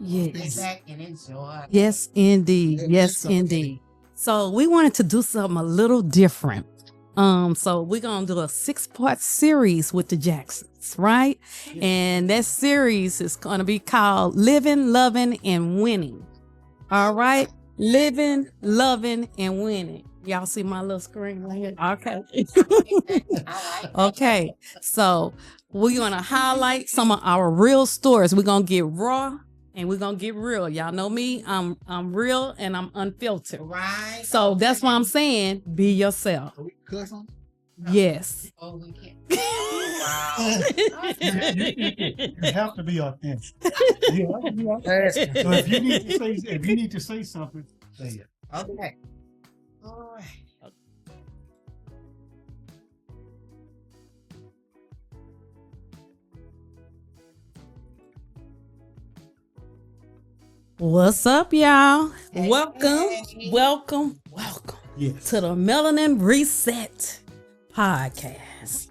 Yes. Sit back and enjoy. Yes, indeed. Yes, indeed. So we wanted to do something a little different. So we're gonna do a 6-part series with the Jacksons, right? And that series is gonna be called Living, Loving, and Winning. All right? Living, loving, and winning. Y'all see my little screen right here? Okay. Okay. So we're gonna highlight some of our real stories. We're gonna get raw and we're gonna get real. Y'all know me. I'm real and I'm unfiltered. Right. So that's why I'm saying be yourself. Are we cuss on? Yes. Oh, we can't. You have to be authentic. You have to be authentic. So if you need to say something, say it. Okay. All right. What's up, y'all? Hey, Welcome, hey. welcome Yes. to the Melanin Reset podcast.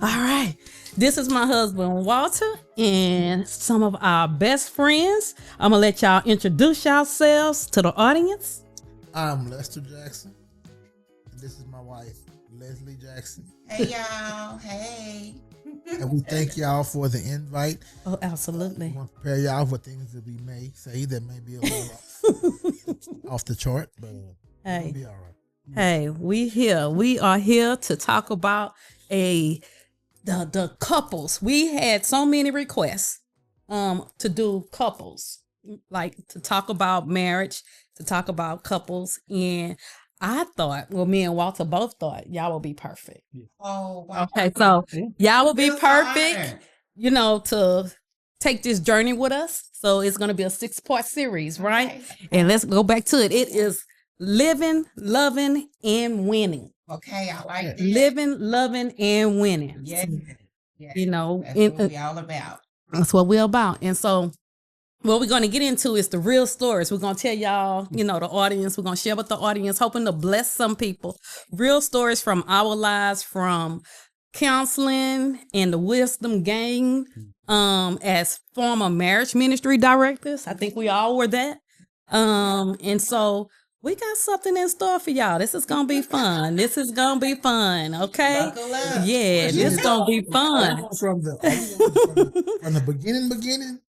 All right. This is my husband, Walter, and some of our best friends. I'm going to let y'all introduce yourselves to the audience. I'm Lester Jackson. And this is my wife, Leslie Jackson. Hey, y'all. Hey. And we thank y'all for the invite. Oh, We absolutely. want to prepare y'all for things that we may say that may be a little off the chart, but Hey. it'll be all right. Hey, we are here to talk about the couples. We had so many requests to do couples, like to talk about marriage, to talk about couples, and I thought, well, me and Walter both thought y'all will be perfect. Oh, wow. Okay, so y'all will be Feels perfect, honored. to take this journey with us. So it's going to be a 6-part series, right? Okay. And let's go back to it. It is living, loving, and winning. Okay, I like that. Living, loving, and winning. Yes. Yes. You know, That's and, what we all about. that's what we're about. And so what we're going to get into is the real stories. We're going to tell y'all, the audience, we're going to share with the audience, hoping to bless some people. Real stories from our lives, from counseling and the wisdom gained as former marriage ministry directors. I think we all were that. And so we got something in store for y'all. This is going to be fun. Okay? Buckle up. Yeah, this is going to be fun. From the beginning,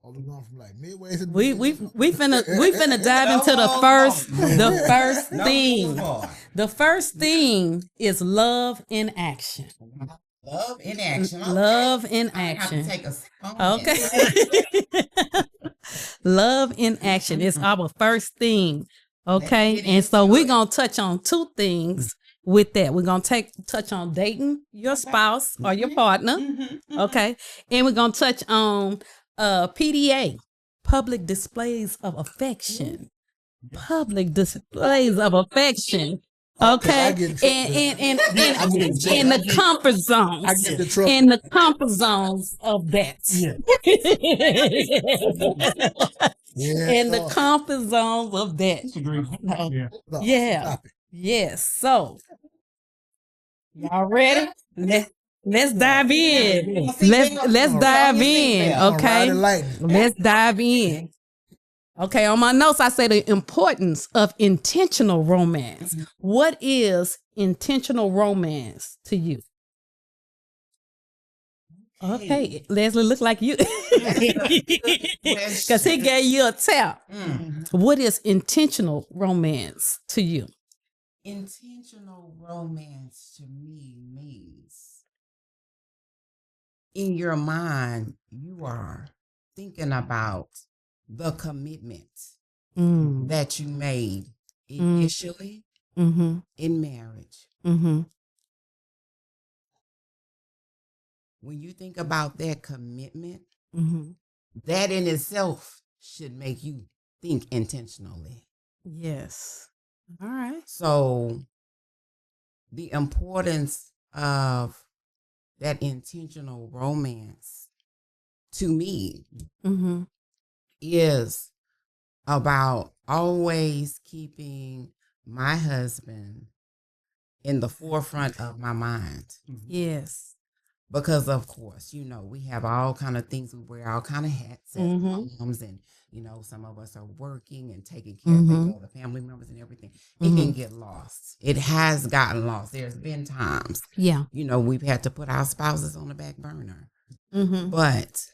or we going from like midway to the We beginning? finna dive into the first No, theme. more. The first theme is love in action. Love in action. Okay. Love in I have to action. take a sip on this. Okay. Love in action is our first theme. Okay. Let's get And so into we're it. going to touch on 2 things with that. We're going to touch on dating your spouse or your partner. Okay. And we're going to touch on PDA, public displays of affection. Public displays of affection. Okay. I get in trouble. And I get in trouble. in the comfort zones. I get in trouble. In the comfort zones of that. Yeah. Yeah. In the comfort zones of that. It's a great. Yeah. Yeah. Stop it. Yes. So, y'all ready? Let's dive in. Let's dive in. All right, Okay. lightning. Let's dive in. Okay, on my notes, I say the importance of intentional romance. What is intentional romance to you? Okay, Leslie, look like you. Because he gave you a tap. What is intentional romance to you? Intentional romance to me means in your mind, you are thinking about the commitment Mm. that you made initially Mm-hmm. in marriage. Mm-hmm. When you think about that commitment, Mm-hmm. that in itself should make you think intentionally. Yes. All right. So the importance of that intentional romance to me Mm-hmm. is about always keeping my husband in the forefront of my mind. Yes. because of course, you know, we have all kind of things, we wear all kind of hats as Mhm. moms, and you know, some of us are working and taking care of Mhm. the family members and everything. It can Mhm. get lost. It has gotten lost. There's been times, Yeah. you know, we've had to put our spouses on the back burner. Mhm. But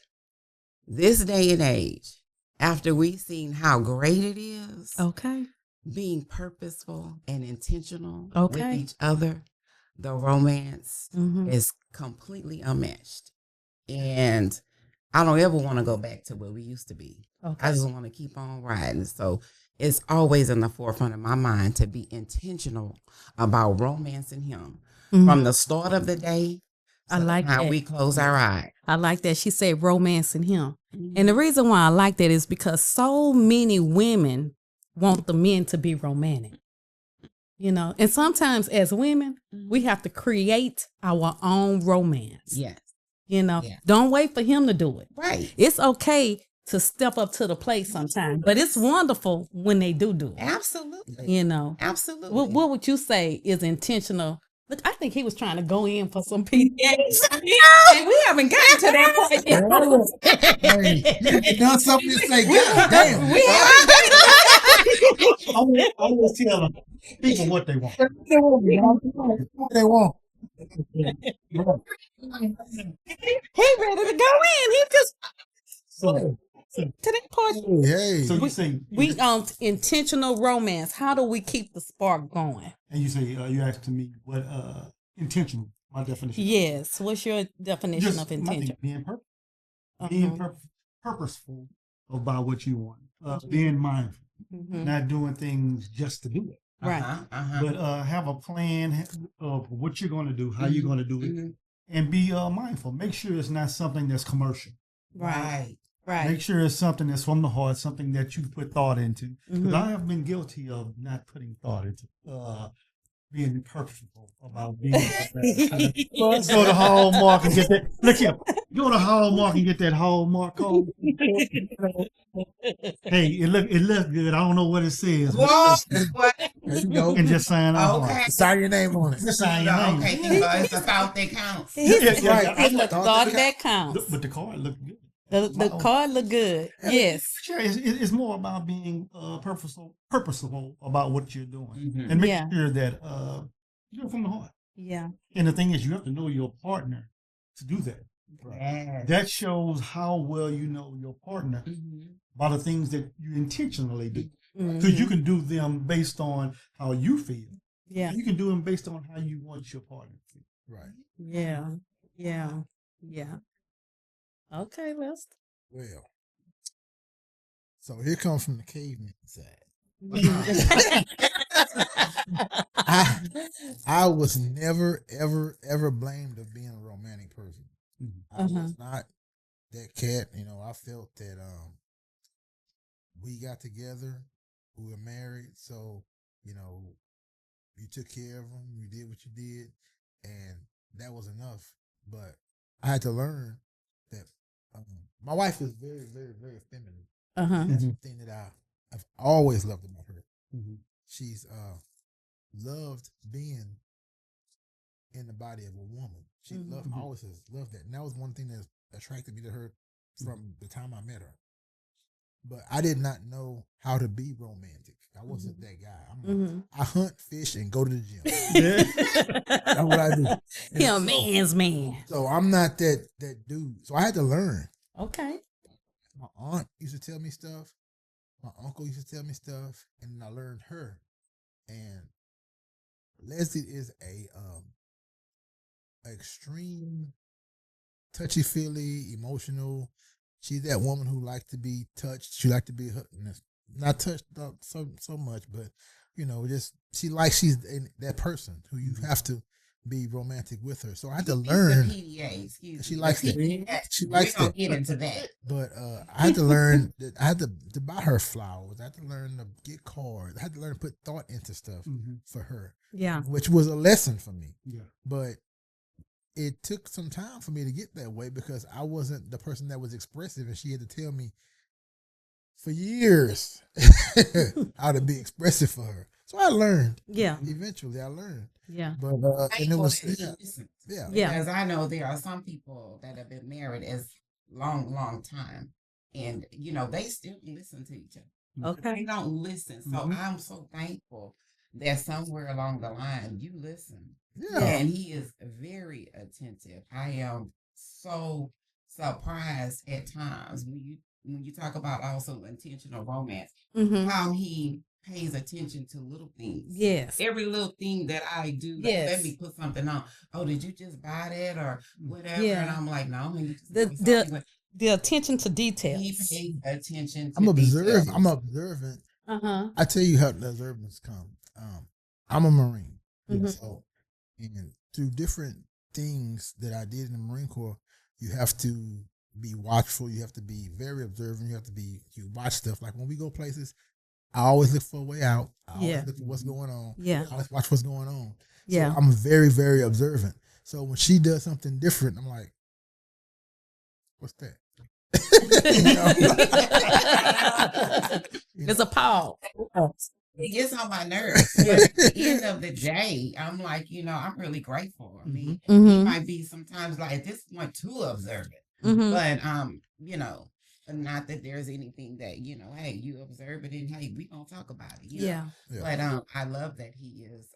this day and age, after we've seen how great it is, Okay. being purposeful and intentional with Okay. each other, the romance Mhm. is completely unmatched. And I don't ever want to go back to where we used to be. Okay. I just want to keep on riding. So it's always in the forefront of my mind to be intentional about romancing him Mhm. from the start of the day I to like how that. we close our eye. I like that. She said romancing him. And the reason why I like that is because so many women want the men to be romantic. You know, and sometimes as women, we have to create our own romance. Yes. You know, Yeah. don't wait for him to do it. Right. It's okay to step up to the plate sometimes, but it's wonderful when they do it. Absolutely. You know, Absolutely. what would you say is intentional? Look, I think he was trying to go in for some PDAs. And we haven't gotten to that point yet. Hey, you get done something and say, God damn. I always tell people what they want. What they want. He ready to go in. He just So, to that part. Hey. so you say We intentional romance. How do we keep the spark going? and you say you asked me what intentional, my definition. Yes. What's your definition Just of my thing, intention? being purposeful, Uh-huh. being purposeful about what you want, Mhm. being mindful, Mhm. not doing things just to do it, Right. but have a plan of what you're going to do, how you're going to do it, and be mindful. Make sure it's not something that's commercial. Right. Make Right. sure it's something that's from the heart, something that you put thought into. Because Mhm. I have been guilty of not putting thought into being purposeful about being. Go to Hallmark and get that. Look here. Go to Hallmark and get that Hallmark code. Hey, it looks good. I don't know what it says. Whoa. There you go. And just sign off. Okay. Sign your name on it. Just sign your name. Okay, it's the thought that counts. It's Yeah, it's the thought thought that that counts. But the card looked good. The card look good. Yes. Sure, it's more about being purposeful about what you're doing, and make Yeah. sure that you do it from the heart. Yeah. And the thing is, you have to know your partner to do that. Yes. That shows how well you know your partner by the things that you intentionally do. Because you can do them based on how you feel. Yeah. You can do them based on how you want your partner to feel. Right. Yeah. Yeah. Yeah. Okay, let's. Well, so here comes from the caveman side. I was never, ever, ever blamed of being a romantic person. I was not that cat. You know, I felt that we got together, we were married, so you know, you took care of them, you did what you did, and that was enough. But I had to learn that my wife is very, very, very feminine. That's the thing that I've always loved about her. She's loved being in the body of a woman. She always has loved that. And that was one thing that attracted me to her from the time I met her. But I did not know how to be romantic. I wasn't that guy. I hunt, fish, and go to the gym. That's what I do. He a man's man. So I'm not that dude. So I had to learn. Okay. My aunt used to tell me stuff. My uncle used to tell me stuff, and then I learned her. And Leslie is a extreme, touchy-feely, emotional. She's that woman who likes to be touched. She likes to be not touched up so much, but you know, just she's that person who you have to be romantic with her. So I had to learn. She likes that. She likes that. Get into that. But I had to learn that I had to buy her flowers. I had to learn to get cards. I had to learn to put thought into stuff for her. Yeah. Which was a lesson for me. Yeah. But it took some time for me to get that way because I wasn't the person that was expressive, and she had to tell me for years how to be expressive for her. So I learned. Yeah. Eventually, I learned. Yeah. But and it was yeah. Yeah. Because I know there are some people that have been married as long time, and they still listen to each other. They Okay. don't listen. So I'm so thankful that somewhere along the line you listen. Yeah. And he is very attentive. I am so surprised at times when you talk about also intentional romance, Mm-hmm. how he pays attention to little things. Yes. Every little thing that I do, Yes. let me put something on. Oh, did you just buy that or whatever? Yeah. And I'm like, no, you just The attention to details. he pays attention to I'm details. observant. I'm observant. I tell you how the observance come. I'm a Marine, so and through different things that I did in the Marine Corps, you have to be watchful. You have to be very observant. You watch stuff. Like when we go places, I always look for a way out. I always look for what's going on. Yeah. I always watch what's going on. Yeah. So I'm very, very observant. So when she does something different, I'm like, what's that? There's a pause. It gets on my nerves. But at the end of the day, I'm like, I'm really grateful. I mean, he might be sometimes like at this point too observant. But not that there's anything that, hey, you observe it and hey, we gonna talk about it. Yeah. But I love that he's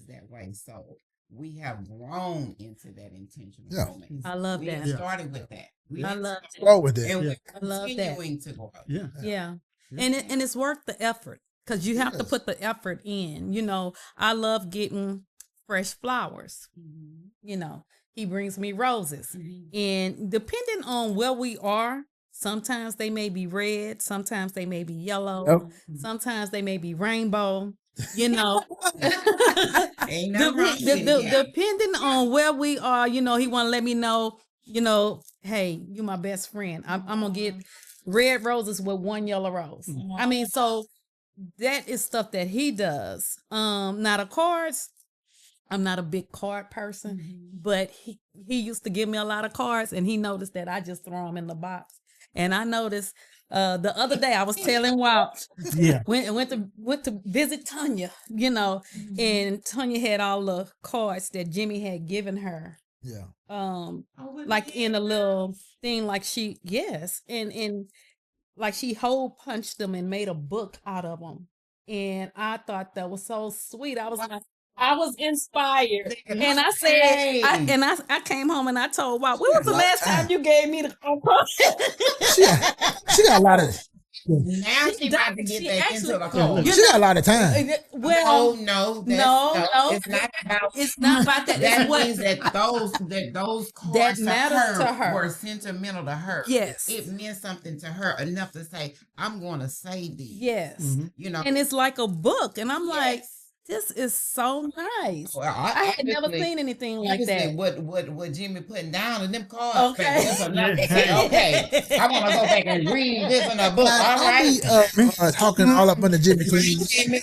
that way. So we have grown into that intentional romance. I love we that. We started with that. I love that. Grow with that. And we're I love that. continuing to grow. Yeah. And it's worth the effort because you have to put the effort in. I love getting fresh flowers. He brings me roses. And depending on where we are, sometimes they may be red, sometimes they may be yellow, sometimes they may be rainbow. Ain't no depending on where we are, he want to let me know, hey, you my best friend. I'm gonna get red roses with one yellow rose. I mean, so that is stuff that he does. Now the cards, I'm not a big card person, but he used to give me a lot of cards, and he noticed that I just throw them in the box. And I noticed the other day I was telling Walt, went to visit Tanya, and Tanya had all the cards that Jimmy had given her. Yeah. Like in a little thing, like and like she hole punched them and made a book out of them. And I thought that was so sweet. I was like, I was inspired. And I said, I came home and I told Walt, when was the last time you gave me the she got a lot of Now she about to get back into the code. She got a lot of time. Well, no, it's not about. It's not about that. That means that those cards that matters to her were sentimental to her. Yes, it meant something to her enough to say, "I'm going to save these." Yes, and it's like a book, and I'm like, this is so nice. Well, I had never seen anything like that. What Jimmy putting down in them cards? Okay, okay. I want to go back and read this in a book. All right, be talking all up under Jimmy. Jimmy,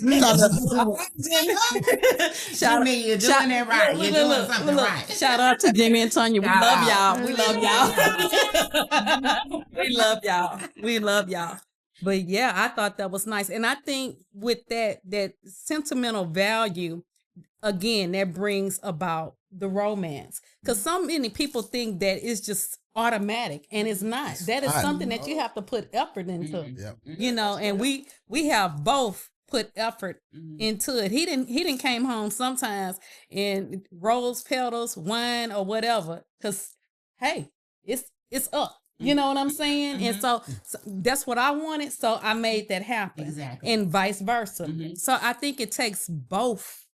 you're doing it right. You're doing something right. Shout out to Jimmy and Tanya. We love y'all. We love y'all. We love y'all. We love y'all. But yeah, I thought that was nice. And I think with that sentimental value, again, that brings about the romance. Because so many people think that it's just automatic, and it's not. That is something that you have to put effort into. And we have both put effort into it. He didn't came home sometimes and rose petals, wine, or whatever. Because hey, it's up. You know what I'm saying? And so that's what I wanted. So I made that happen. Exactly. And vice versa. So I think it takes both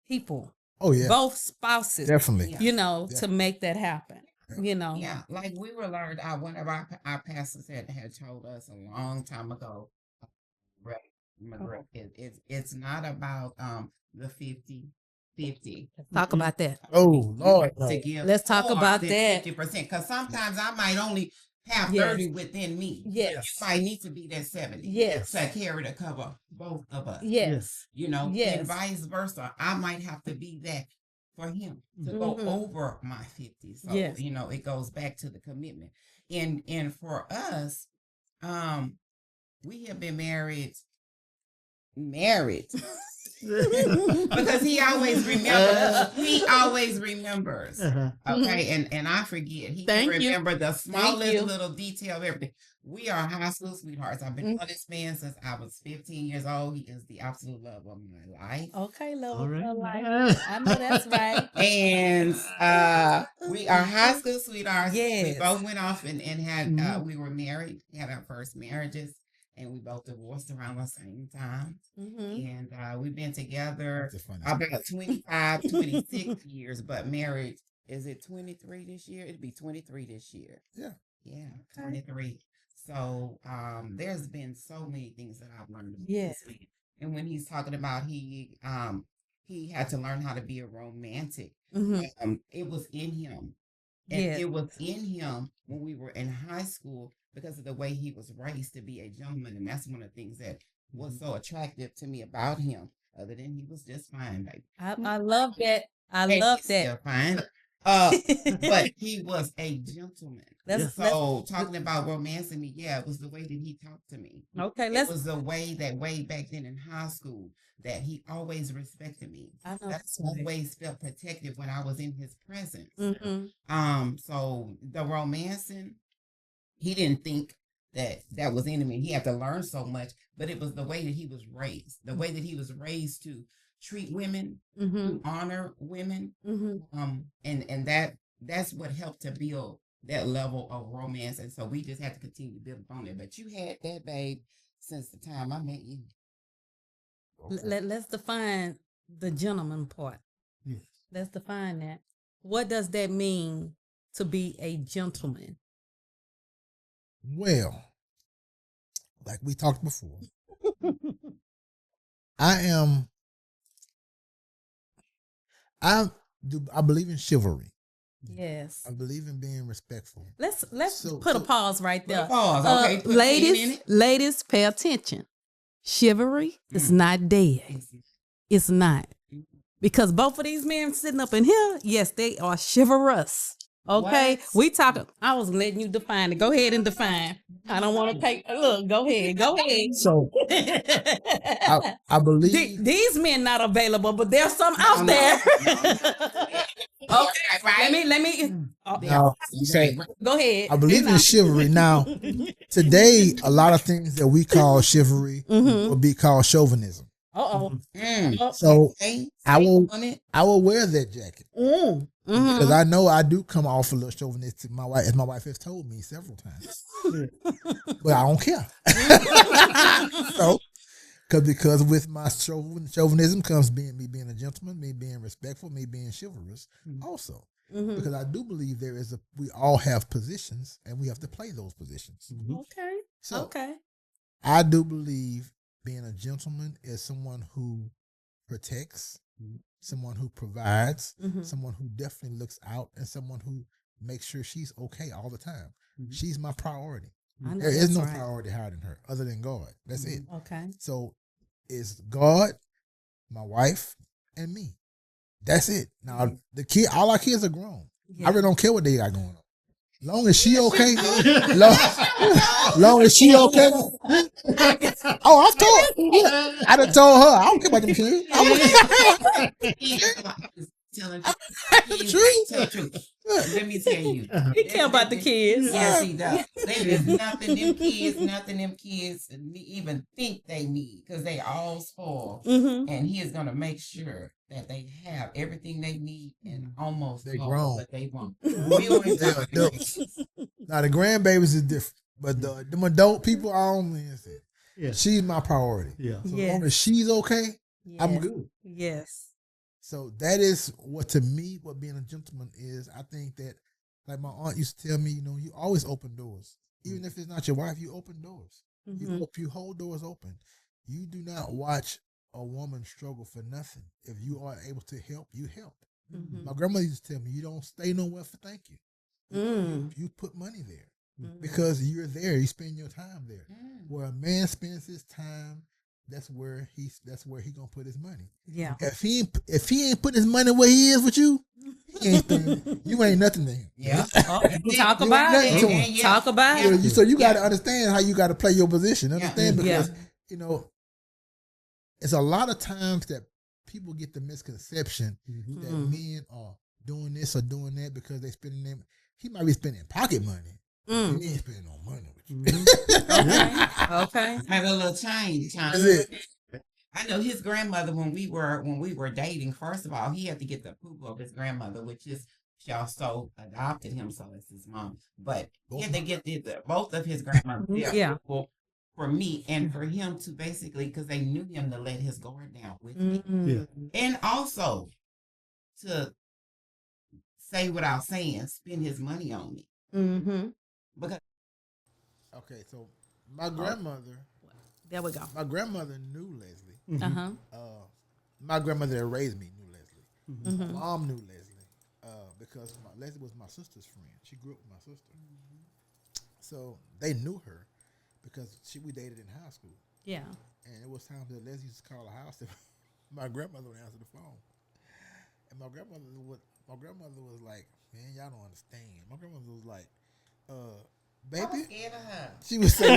people. Oh, yeah. Both spouses. Definitely. To make that happen. Yeah. Like we were learned, one of our pastors had told us a long time ago, it's not about the 50-50. Let's talk about that. Oh, Lord. Let's talk about that. 50%. Because sometimes I might only have 30 within me. Yes. You might need to be that 70. Yes. To carry to cover both of us. Yes. And vice versa. I might have to be that for him to go over my 50. So, it goes back to the commitment. And for us, we have been married married. Because he always remembers. He always remembers. Okay, and I forget. He can remember the smallest little detail of everything. We are high school sweethearts. I've been on this man since I was 15 years old. He is the absolute love of my life. Okay, love of my life. I know that's right. And we are high school sweethearts. Yes. We both went off and had we were married, had our first marriages. And we both divorced around the same time. And we've been together about 25, 26 years, but married, is it 23 this year? It'd be 23 this year. Yeah. Yeah, 23. So there's been so many things that I've learned. Yes. And when he's talking about he had to learn how to be a romantic, it was in him. And it was in him when we were in high school, because of the way he was raised to be a gentleman. And that's one of the things that was so attractive to me about him, other than he was just fine, baby. I love that. I love that. Still fine. But he was a gentleman. Talking about romancing me, it was the way that he talked to me. Okay, it was the way back then in high school that he always respected me. I know. That's always felt protective when I was in his presence. So the romancing, he didn't think that was in him, and he had to learn so much, but it was the way that he was raised, to treat women, to honor women, and that's what helped to build that level of romance. And so we just have to continue to build upon it. But you had that, babe, since the time I met you. Let's define the gentleman part. Yes. Let's define that. What does that mean to be a gentleman? Well, like we talked before, I believe in chivalry. Yes. I believe in being respectful. Let's put a pause right there. Okay. Ladies, pay attention. Chivalry is not dead. It's not. Because both of these men sitting up in here, yes, they are chivalrous. Okay, what? We talking. I was letting you define it. Go ahead and define. I don't want to take. Look, go ahead. So, I believe these men not available, but there's some out there. Okay, right. Let me. Go ahead. I believe in chivalry. Now, today, a lot of things that we call chivalry will be called chauvinism. So I will wear that jacket because I know I do come off a little chauvinistic. My wife, as my wife has told me several times, but I don't care. So, because with my chauvinism comes me being a gentleman, me being respectful, me being chivalrous, also. Because I do believe we all have positions and we have to play those positions. Okay. So I do believe being a gentleman is someone who protects, someone who provides, someone who definitely looks out, and someone who makes sure she's okay all the time. She's my priority. There is no priority higher than her other than God. That's it. Okay. So it's God, my wife, and me. That's it. Now all our kids are grown. Yeah. I really don't care what they got going on. Long as she okay. long as she okay. Oh, I done told her. I don't care about them kids. Telling the truth. Let me tell you. He care about the kids. Yes, he does. There's nothing them kids even think they need, because they all spoiled. And he is going to make sure that they have everything they need and almost they grown. But they won't. Now the grandbabies is different, but them adult people, I don't mean it. Yeah. She's my priority. Yeah. So as long as she's okay, I'm good. Yes. So that is what being a gentleman is. I think that, like my aunt used to tell me, you always open doors. Even if it's not your wife, you open doors. You hold doors open. You do not watch a woman struggle for nothing. If you are able to help, you help. My grandmother used to tell me, you don't stay nowhere for thank you. You put money there because you're there. You spend your time there. Where a man spends his time, that's where he gonna put his money. Yeah. If he ain't putting his money where he is with you, he ain't spending, you ain't nothing to him. Yeah. Talk about it. Talk about it. So you got to understand how you got to play your position. Understand because it's a lot of times that people get the misconception Mm-hmm. that men are doing this or doing that because they spending them. He might be spending pocket money. He ain't spending no money with you. Mm-hmm. Okay. Have a little change, huh? That's it. I know his grandmother when we were dating. First of all, he had to get the approval of his grandmother, which is she also adopted him, so it's his mom. But he had to get both of his grandmothers Yeah. approval for me and for him to basically because they knew him to let his guard down with me, Yeah. and also to say without saying, spend his money on me. Mm-hmm. Because Okay, so my grandmother. There we go. My grandmother knew Leslie. Mm-hmm. Uh-huh. My grandmother that raised me knew Leslie. Mm-hmm. My mom knew Leslie because Leslie was my sister's friend. She grew up with my sister. So they knew her because we dated in high school. Yeah. And it was times that Leslie used to call the house and my grandmother would answer the phone. And my grandmother was like, man, y'all don't understand. My grandmother was like, I was baby. scared of her. She would say,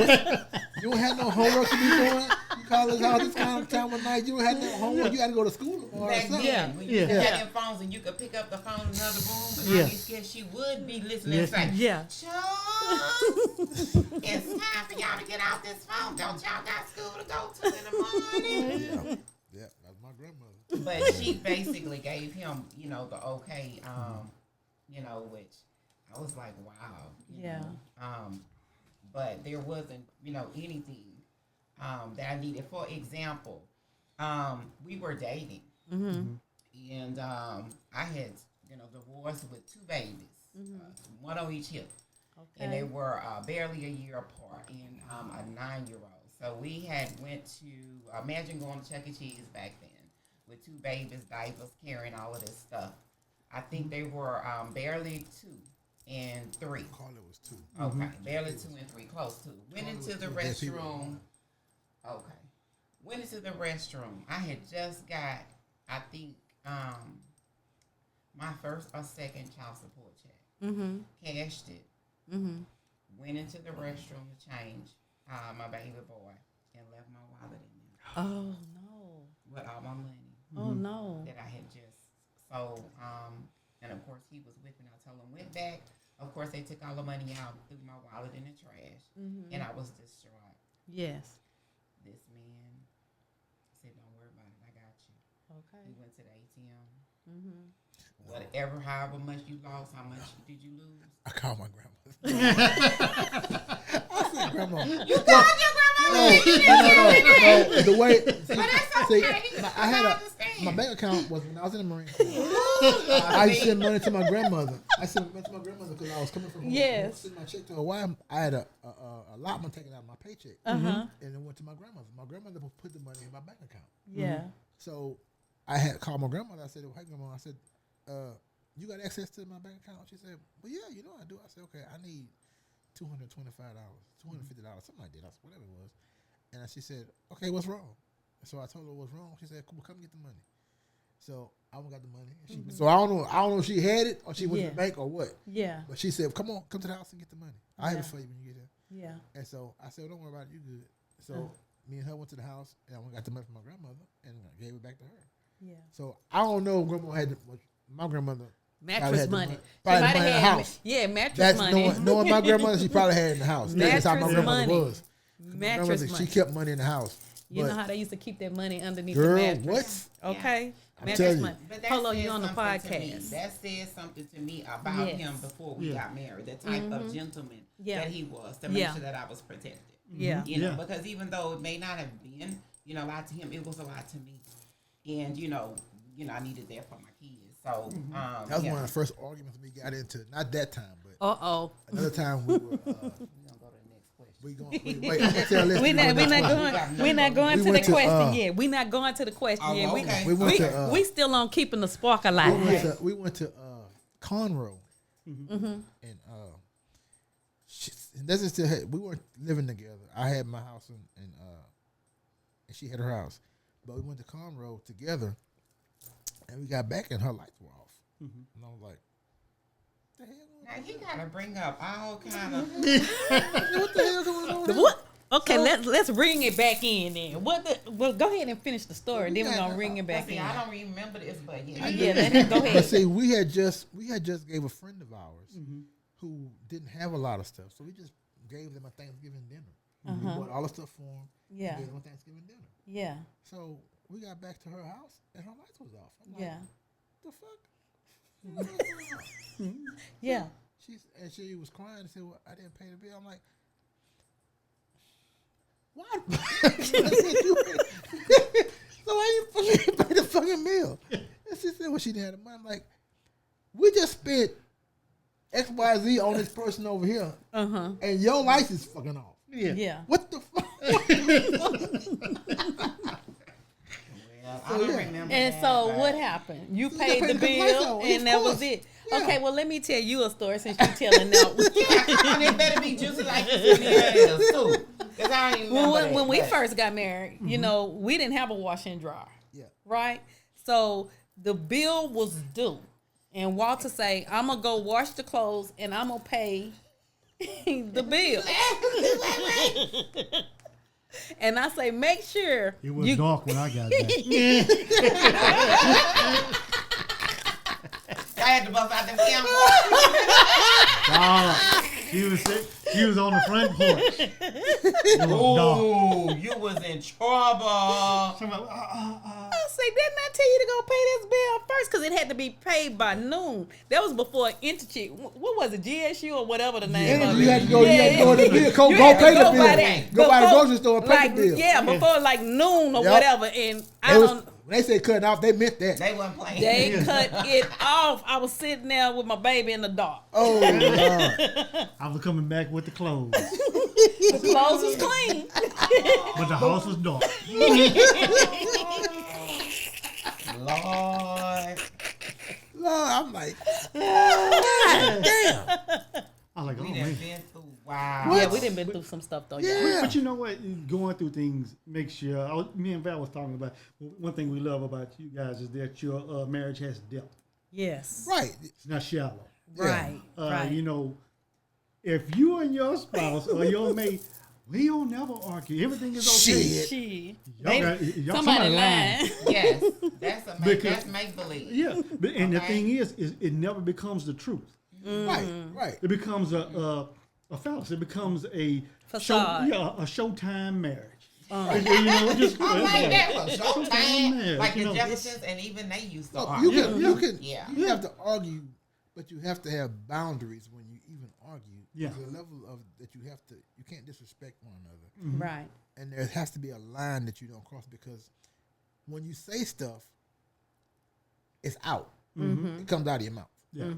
you don't have no homework to be doing? You call us out this kind of time of night. You don't have no homework. You got to go to school tomorrow or Back something. then, when you Yeah. had them phones and you could pick up the phone in another room, and Yeah. I'd be scared she would be listening and say, Yeah. Charles, it's time for y'all to get out this phone. Don't y'all got school to go to in the morning? Yeah, that's my grandmother. But she basically gave him, the okay, which I was like, wow. you know. But there wasn't, anything that I needed. For example, we were dating, and I had, divorced with 2 babies, one on each hip, and they were barely a year apart, and a 9-year-old. So we had went to imagine going to Chuck E. Cheese back then with 2 babies, diapers, carrying all of this stuff. I think they were barely 2 and 3. Carla was 2. Okay, barely 2 and 3, close to. Went into the restroom. Okay, went into the restroom. I had just got, I think, my first or second child support check. Cashed it. Went into the restroom to change my baby boy and left my wallet in there Oh no. with all my money Oh no. that I had just sold. And of course he was with me. I told him went back. Of course they took all the money out, threw my wallet in the trash, and I was distraught. Yes. This man said, "Don't worry about it. I got you." Okay. He went to the ATM. Whatever, however much you lost, how much did you lose? I called my grandmother. I said, Grandma. You called your grandma. No. The way, But that's okay. I had understand. my bank account was when I was in the Marine Corps. I used to send money to my grandmother. I sent money to my grandmother because I was coming from home. Yes. I sent my check to her wife. I had a allotment taken out of my paycheck. Uh-huh. And it went to my grandmother. My grandmother put the money in my bank account. Yeah. So I had called my grandmother. I said, "Hey, grandma," I said, "You got access to my bank account?" She said, "Well, yeah, I do." I said, "Okay, I need $225, $250, something like that, whatever it was." And she said, "Okay, what's wrong?" So I told her what's wrong. She said, "Cool, come get the money." So I went got the money. So I don't know if she had it or she went to the bank or what. Yeah. But she said, come to the house and get the money. I have it for you when you get there. Yeah. And so I said, well, don't worry about it, you good. So me and her went to the house and I went got the money from my grandmother and I gave it back to her. Yeah. So I don't know if grandma had my grandmother Mattress money. Probably She had might the have money in the house. Yeah, mattress That's money. knowing my grandmother, she probably had it in the house. That's how my Mattress grandmother money. was. Mattress money. She kept money in the house. You But know how they used to keep their money underneath girl, the mattress? what? Okay. I'm Mattress telling you. money. But that Polo, says you on the something to me. podcast. That says something to me about Yes. him before we got married. The type of gentleman Yeah. that he was to make Yeah. sure that I was protected. Yeah. You know, because even though it may not have been, a lot to him, it was a lot to me. And I needed that for my kids. So That was one of the first arguments we got into. Not that time, but Uh-oh. another time we were. We're gonna go to the next question. We going wait. I'm gonna tell Leslie We're not going We to the went to, question yet. We're not going to the question Oh, yet. okay. We went to. We still on keeping the spark alive. We went to Conroe, Mm-hmm. and that's just still. We weren't living together. I had my house and she had her house, but we went to Conroe together, and we got back and her lights were off, and I was like, "What the hell?" Now you gotta bring up all kind of. What the hell going on? What? Okay, let's ring it back in then. Well, go ahead and finish the story. Then we're gonna ring it back see, in. I don't remember this, but Yeah, go ahead. But see, we had just gave a friend of ours who didn't have a lot of stuff, so we just gave them a Thanksgiving dinner. We bought all the stuff for them. Yeah. Gave them a Thanksgiving dinner. Yeah. So we got back to her house and her lights was off. I'm like, Yeah. the fuck? Yeah. She was crying and said, "Well, I didn't pay the bill." I'm like, "What?" So why you fucking pay the fucking bill? And she said, "Well, she didn't have the money." I'm like, "We just spent XYZ on this person over here, and your lights is fucking off." Yeah. What the fuck? I don't remember. And that, so but what happened? You So paid the lights bill, on, and of that was course. it. Yeah. Okay, well, let me tell you a story since you're telling that one. And it better be juicy like this in the ass too. Cause I don't even remember Well, that, when we but- first got married, you know, we didn't have a wash and dryer. Yeah. Right? So the bill was due. And Walter say, I'm going to go wash the clothes and I'm going to pay the bill. And I say, make sure. It was dark when I got back. I had to bust out the camera. She was on the front porch. It was dark. Oh, you was in trouble. Somebody, I say, didn't I tell you to go pay this bill first? Because it had to be paid by noon. That was before Interchick. What was it, GSU or whatever the name of it? You had to go. You had to go to the bill. You Go had to pay the go by bill. that. Go by the Before, grocery store and pay like, the bill. Yeah, before like noon or Yep. whatever. And I They was, don't. when they said cutting off, they meant that. They wasn't playing. They cut it off. I was sitting there with my baby in the dark. Oh Lord. I was coming back with the clothes, The clothes was clean. but the house was dark. Lord. Lord, I'm like, God damn. I was like, oh We done man. been through. Wow. What? Yeah, we done been through some stuff though. Yeah. Yeah. But you know what? Going through things makes you. Me and Val was talking about one thing we love about you guys is that your marriage has depth. Yes. Right. It's not shallow. Right. Right. You know, if you and your spouse or your mate, we don't never argue. Everything is okay. Shit. She. Y'all Somebody lying. lying. Yes. That's Because- make believe. Yeah, and the Okay. thing is it never becomes the truth. Right. It becomes a fallacy. It becomes a Facade. a showtime marriage. You know, just I like that one. Showtime Showtime. marriage, Like you the know. Jeffersons and even they used to Look, argue. you Yeah. have to argue, but you have to have boundaries when you even argue. Yeah. There's a level of that you can't disrespect one another. Right. And there has to be a line that you don't cross because when you say stuff, it's out. It comes out of your mouth. Yeah,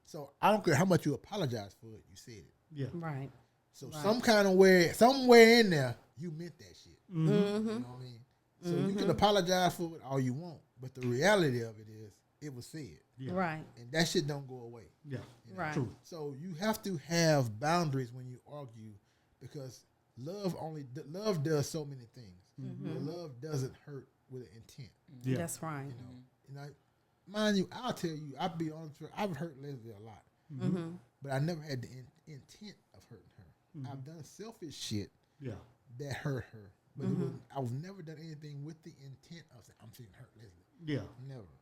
So I don't care how much you apologize for it, you said it. yeah. Right. So some kind of way, somewhere in there, you meant that shit. Mm-hmm. You know what I mean? So you can apologize for it all you want, but the reality of it is, it was said, Yeah. Right. and that shit don't go away. Yeah, Right. true. So you have to have boundaries when you argue, because love does so many things. But love doesn't hurt with an intent. Yeah, That's right. And mind you, I'll tell you, I'll be honest with you, I've hurt Leslie a lot, but I never had the intent of hurting her. I've done selfish shit yeah, that hurt her, but I've never done anything with the intent of saying, I'm saying hurt Leslie. yeah.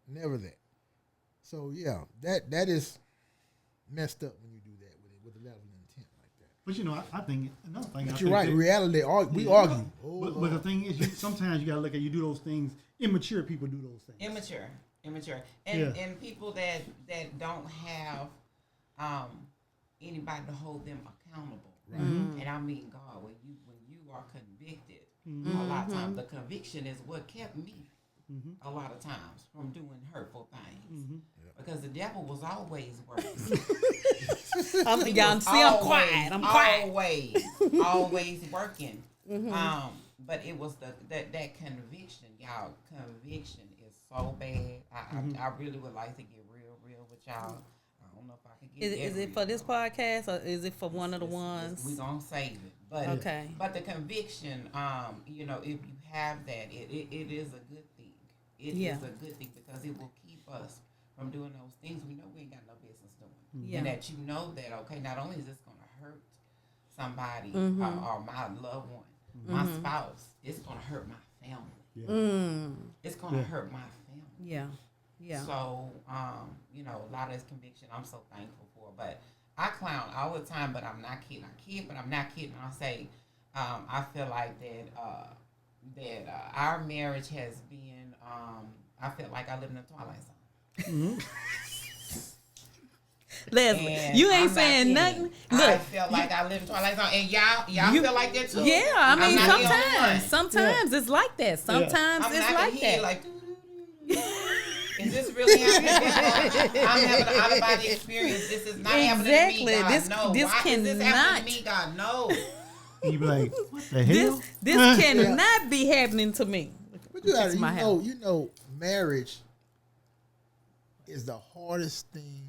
Never that. So yeah, that is messed up when you do that with a level of intent like that. But you know, I think another thing. But I you're think right. that- Reality, we argue. Oh, but the Lord. thing is, sometimes you gotta look at you do those things. Immature people do those things. Immature, Yeah. and people that don't have anybody to hold them accountable. And I mean, God, when you are convicted, a lot of times the conviction is what kept me a lot of times from doing hurtful things, because the devil was always working. Y'all see, I'm quiet. I'm quiet. Always working. But it was that conviction, y'all. Conviction is so bad. I really would like to get real with y'all. I don't know if I can get. Is it for this podcast or is it for one of the ones? We gonna save it, but Okay. But the conviction, you know, if you have that, it is a good thing. It is a good thing because it will keep us from doing those things we know we ain't got no business doing. Yeah. And that you know that, okay, not only is this gonna hurt somebody or my loved one, my spouse, it's gonna hurt my family. It's gonna hurt my family. Yeah. So, you know, a lot of this conviction I'm so thankful for. But I clown all the time, but I'm not kidding. I kid, but I'm not kidding. I say, I feel like that our marriage has been. I feel like I live in the Twilight Zone. Leslie, And you ain't I'm saying not nothing. kidding. Look, I feel like I live in Twilight Zone, and y'all You- feel like that too. yeah, I mean, I'm not the only one. sometimes it's like that. Sometimes I'm it's not like the head, that. like. Is this really happening? I'm having an out-of-body experience. This is not happening to me, God. This- no. this Why is this cannot- happening to me, God? No. You be like, what the hell? This cannot be happening to me. But you gotta, It's my house. you know, marriage is the hardest thing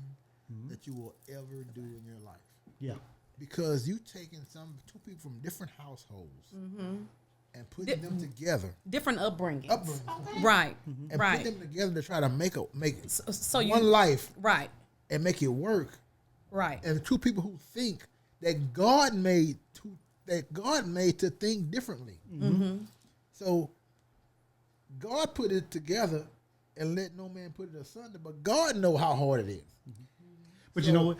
that you will ever do in your life. Yeah. Because you taking two people from different households and putting them together, Different upbringing. upbringing, Right. and Right. put them together to try to make So one you life right. and make it work. Right. And two people who think that God made to think differently. So God put it together and let no man put it asunder. But God know how hard it is. But you know what?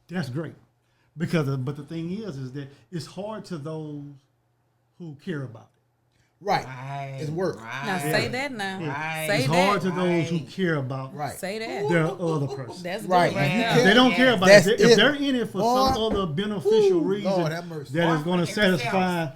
That's great. But the thing is that it's hard to those who care about it. Right. It's work. Now say that now. Right. Say It's that. hard to those who care about Right. Say that. their other person. That's Right. good right If you there. can't- They don't care about That's it. If it. they're in it for some Boy. other beneficial Ooh, reason Lord have mercy. that is going to For themselves. satisfy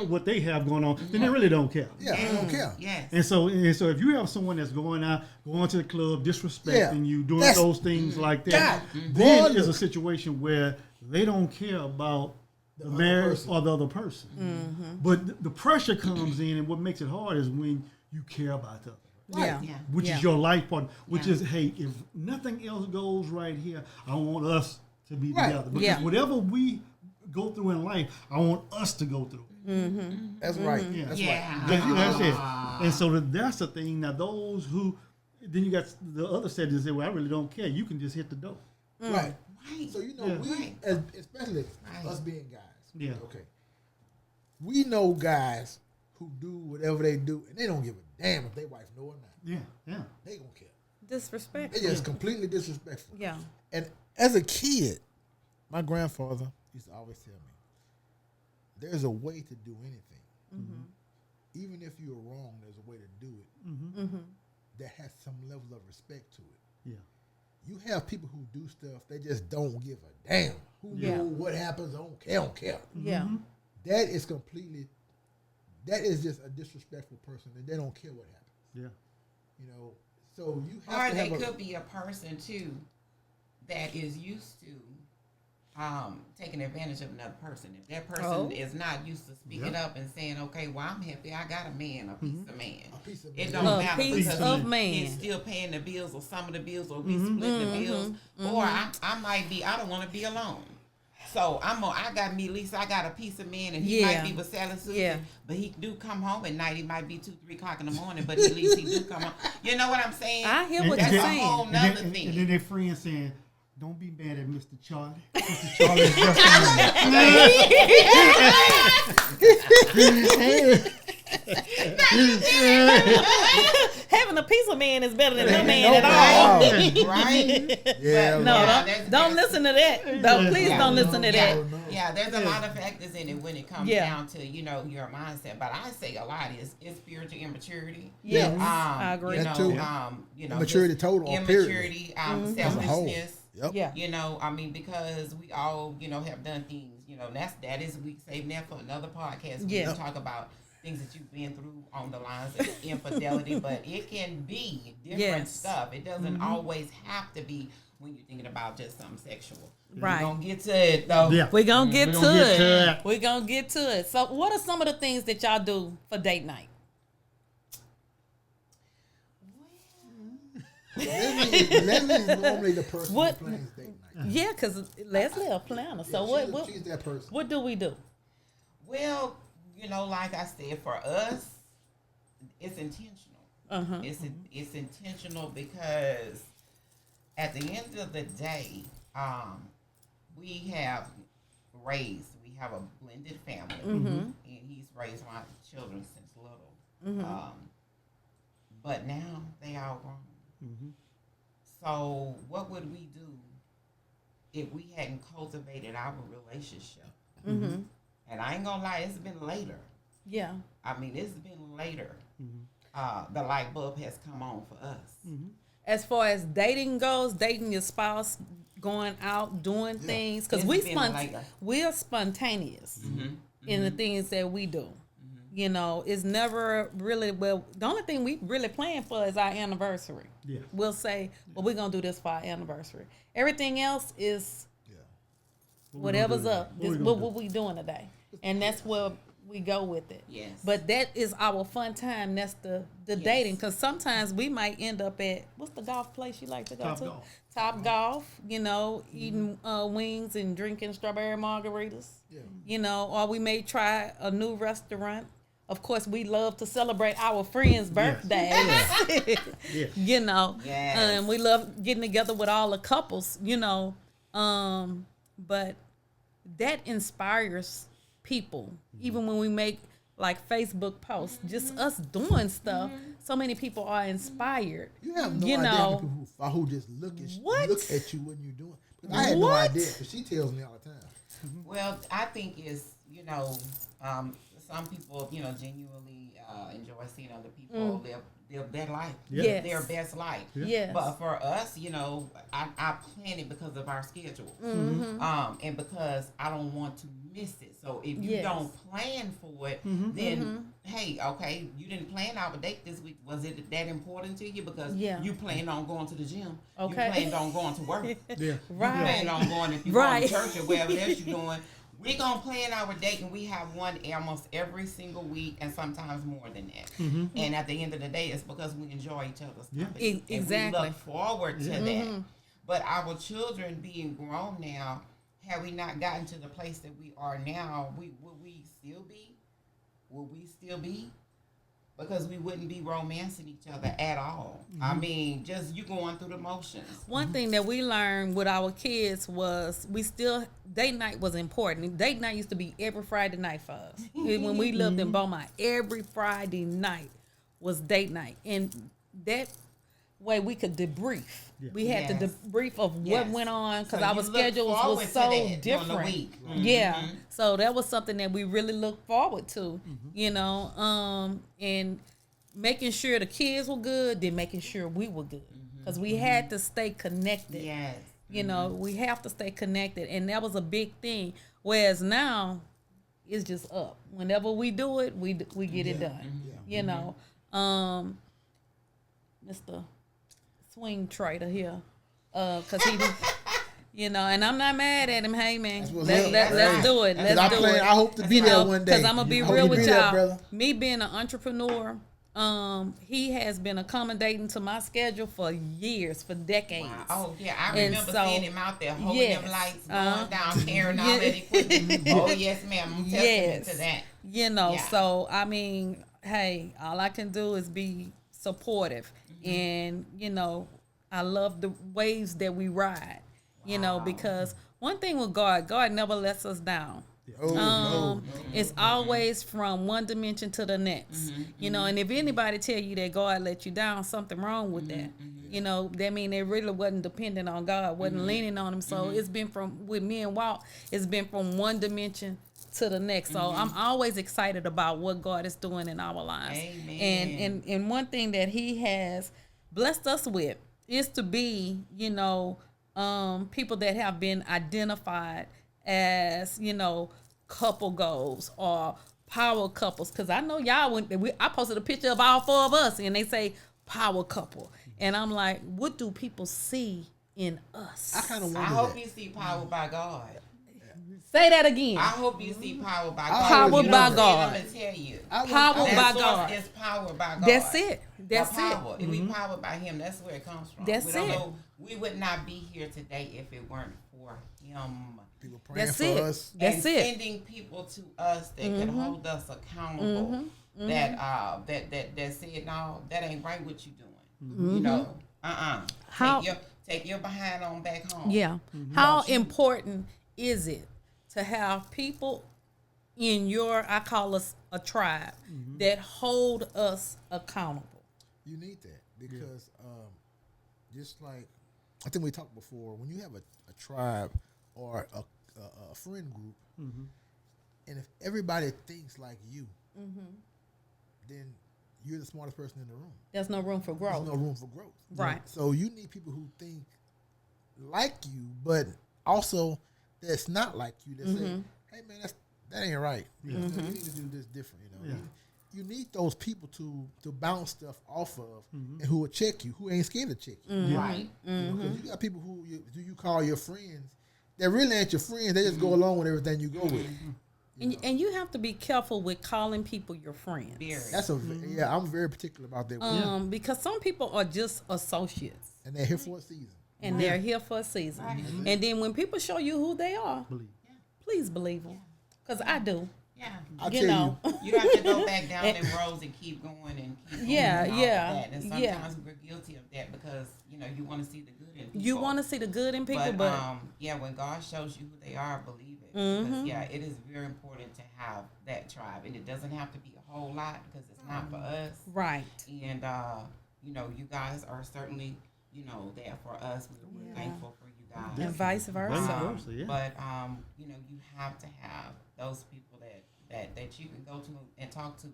what they have going on, then they really don't care. Yeah, I don't care. Yes. And so if you have someone that's going to the club, disrespecting you, doing That's- those things like that, God, then boy, it's a look. situation where they don't care about the other marriage person. or the other person. But the pressure comes in, and what makes it hard is when you care about the other person, Yeah. Yeah. which Yeah. is your life partner, which Yeah. is, hey, if nothing else goes right here, I want us to be Right. together. Because Yeah. whatever we go through in life, I want us to go through. That's right. Yeah. That's Yeah. right. That's it. And so that's the thing. Now, those who, then you got the other side that say, well, I really don't care. You can just hit the door. Right. Right. So, you know, Yeah. we, Right. especially Right. us being guys. Yeah. Okay. We know guys who do whatever they do, and they don't give a damn if their wife know or not. Yeah, yeah. They gonna care. Disrespect. They just completely disrespectful. Yeah. And as a kid, my grandfather used to always tell me, there's a way to do anything. Even if you're wrong, there's a way to do it that has some level of respect to it. Yeah. You have people who do stuff, they just don't give a damn. Who Yeah. know what happens, I don't care. Yeah. That is just a disrespectful person, and they don't care what happens. Yeah. You know, so you Or have to they have could be a person too that is used to taking advantage of another person. If that person is not used to speaking up and saying, "Okay, well, I'm happy I got a man, a piece of man." a piece of It man. don't A matter piece because of he's man. still paying the bills or some of the bills, or we splitting the bills. Or I might be. I don't want to be alone. So I got me, at least I got a piece of man, and he Yeah. might be with Sally Susan, Yeah. but he do come home at night. He might be 2-3 o'clock in the morning, but at least he do come home. You know what I'm saying? I hear what That's you're a saying. whole nother thing. And then their friends saying, don't be mad at Mr. Charlie. Mr. Charlie is just a man. Having a piece of man is better than no Ain't man no at all. problem. Right? Yeah, No, right. don't listen to that. Don't, please Yeah. don't listen to Yeah. that. Yeah, there's a lot of factors in it when it comes Yeah. down to, your mindset. But I say a lot is spiritual immaturity. Yes, I agree. That too. Immaturity just total or immaturity, As a whole. selfishness. Yep. Yeah. Because we all, have done things, that is, we saving that for another podcast. We Yeah. can talk about things that you've been through on the lines of infidelity, but it can be different Yes. stuff. It doesn't always have to be when you're thinking about just something sexual. Right. We're going to get to it, though. Yeah. We're going to get to gonna get to it. that. We're going to get to it. So what are some of the things that y'all do for date night? Leslie's normally the person What- who plans date night. Yeah, because Leslie a planner. So She's that person. what do we do? Well, like I said, for us, it's intentional. Uh-huh. It's intentional because at the end of the day, we have raised, we have a blended family, and he's raised my children since little. But now they all grown. So what would we do if we hadn't cultivated our relationship? And I ain't gonna lie, it's been later. Yeah. I mean, it's been later. The light bulb has come on for us. As far as dating goes, dating your spouse, going out, doing things, because we're spontaneous in the things that we do. You know, it's never really, well, the only thing we really plan for is our anniversary. Yeah. We'll say, well, we're going to do this for our anniversary. Everything else is whatever's up. What we doing today. And that's where we go with it. Yes. But that is our fun time. That's the dating. Because sometimes we might end up at, what's the golf place you like to go to? Top Golf. You know, eating wings and drinking strawberry margaritas. Yeah. You know, or we may try a new restaurant. Of course, we love to celebrate our friends' birthdays. Yes. You know, yes. We love getting together with all the couples. You know, but that inspires people. Even when we make like Facebook posts, just us doing stuff. So many people are inspired. You have no idea people who just look at you when you're doing. I had no idea, because she tells me all the time. Well, I think it's, you know, some people, you know, genuinely enjoy seeing other people live their life, their best life. Yes. But for us, you know, I plan it because of our schedule, and because I don't want to miss it. So if you don't plan for it, then hey, okay, you didn't plan our date this week. Was it that important to you? Because you planned on going to the gym. Okay. You planned on going to work. Right. You planned on going, if you're going to church or wherever else you're going. We're going to plan our date, and we have one almost every single week, and sometimes more than that. And at the end of the day, it's because we enjoy each other's company. Exactly. And we look forward to that. But our children being grown now, had we not gotten to the place that we are now, would we still be? Would we still be? Because we wouldn't be romancing each other at all. I mean, just you going through the motions. One thing that we learned with our kids was date night was important. Date night used to be every Friday night for us. When we lived in Beaumont, every Friday night was date night. And that way we could debrief. Yeah. We had to debrief of what went on, because our schedules was so different. Yeah. So that was something that we really looked forward to, you know, and making sure the kids were good, then making sure we were good, because we had to stay connected. Yes. You know, we have to stay connected, and that was a big thing. Whereas now, it's just up. Whenever we do it, we get it done. You know, Mr. Swing trader here, because he was, you know, and I'm not mad at him. Hey man, let's do it. Let's do it. I hope to be there one day. Because I'm gonna be real with y'all. Me being an entrepreneur, he has been accommodating to my schedule for years, for decades. Wow. Oh yeah, I remember seeing him out there holding them lights, going down, carrying all that equipment. Oh yes, ma'am. I'm testament to that. You know, so I mean, hey, all I can do is be supportive. And, you know, I love the waves that we ride, you know, because one thing with God never lets us down. It's always from one dimension to the next, you know, and if anybody tell you that God let you down, something wrong with that. You know, that mean they really wasn't dependent on God, wasn't leaning on him. So it's been with me and Walt, it's been from one dimension to the next. So I'm always excited about what God is doing in our lives. Amen. And one thing that he has blessed us with is to be, you know, people that have been identified as, you know, couple goals or power couples. Because I know y'all, I posted a picture of all four of us and they say power couple. And I'm like, what do people see in us? I hope you see power by God. Say that again. I hope you see power by God. Powered by God. I'm going to tell you. Powered by God. It's powered by God. That's it. That's it. If we powered by him, that's where it comes from. That's it. We would not be here today if it weren't for him. People praying for us. That's and it. Sending people to us that can hold us accountable. That said, no, that ain't right what you doing. You know, take your behind on back home. Yeah. How important is it to have people in I call us a tribe, that hold us accountable. You need that because just like I think we talked before, when you have a tribe or a friend group, and if everybody thinks like you, then you're the smartest person in the room. There's no room for growth. There's no room for growth. Right. So you need people who think like you, but also that's not like you. That say, "Hey man, that ain't right. You need to do this different." You need those people to bounce stuff off of, and who will check you, who ain't scared to check you. Right. Because you got people who you call your friends. They really ain't your friends. They just go along with everything you go with. And you have to be careful with calling people your friends. That's I'm very particular about that. Because some people are just associates. And they're here for a season. They're here for a season. Right. And then when people show you who they are, please believe them. Because I do. Yeah, you know, you have to go back down them roads and keep going and keep going. And all of that. And sometimes we're guilty of that because you want to see the good in people. You want to see the good in people, but when God shows you who they are, believe it. Because it is very important to have that tribe, and it doesn't have to be a whole lot because it's not for us. Right. And you guys are certainly there for us. We're thankful for you guys, and vice versa. But you have to have those people that you can go to and talk to.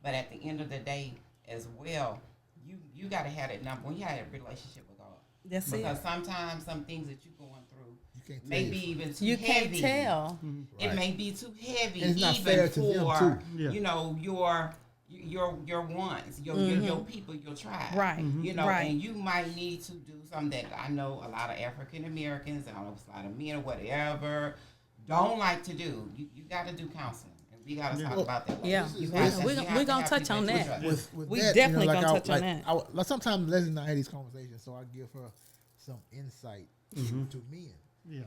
But at the end of the day, as well, you got to have that number when you have a relationship with God. That's because it. sometimes some things that you're going through can't may be even too you heavy. You can't tell. It may be too heavy, and it's not even fair to for them too. your ones, your people, your tribe. Right. And you might need to do something that I know a lot of African Americans and a lot of men or whatever don't like to do. You got to do counseling. We got to talk about that. Yeah, we're going to touch on that. We definitely going to touch on that. Sometimes Leslie and I had these conversations, so I give her some insight to men. Yeah.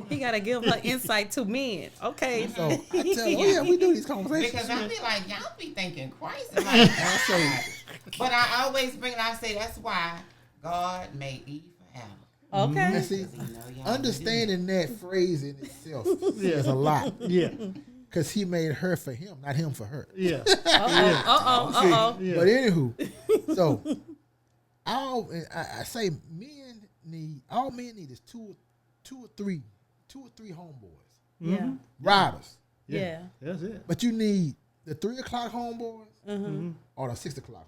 He got to give her insight to men. Okay. So I tell her, we do these conversations. Because I be like, y'all be thinking crazy. Like, but I always bring it, I say, that's why God made Eve for Adam. Okay. And see, understanding that phrase in itself is a lot. Yeah. Because he made her for him, not him for her. Yeah. Uh-oh. Yeah. But anywho, so I say all men need is two or three homeboys. Yeah. Riders. Yeah. That's it. But you need the 3 o'clock homeboys or the 6 o'clock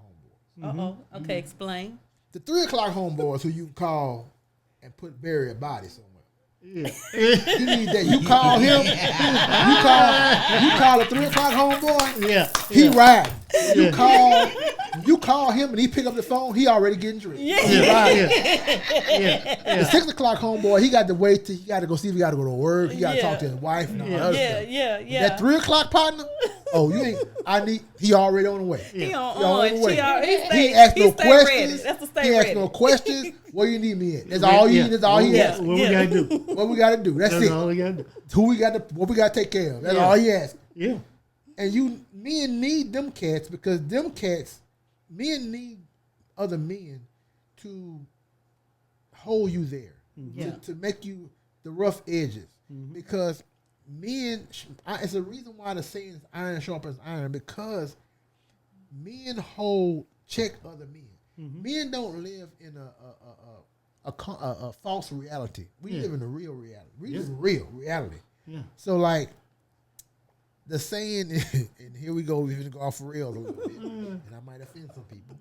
homeboys. Okay, explain. The 3 o'clock homeboys who you can call and bury a body somewhere. Yeah. You need that. You call him. You call a 3 o'clock homeboy. Yeah. He ride. You call him and he pick up the phone. He already getting dressed. The 6 o'clock homeboy. He got to wait till he got to go see if he got to go to work. He got to talk to his wife and all that other stuff. That 3 o'clock partner. Oh, you ain't. He already on the way. He on the way. He asked no questions. Ready. That's the he asked no questions. Where you need me at? That's all you. That's all he asked. What we gotta do? What we gotta do? That's it. All we gotta do. What we gotta take care of. That's all he asked. Yeah. And men need them cats because them cats, men need other men to hold you there, to make you the rough edges. Because men, it's a reason why the saying is iron sharpens iron, because men check other men. Men don't live in a false reality. We live in a real reality. We live in real reality. Yeah. So like the saying, and here we go. We're gonna go off the rails a little bit, and I might offend some people,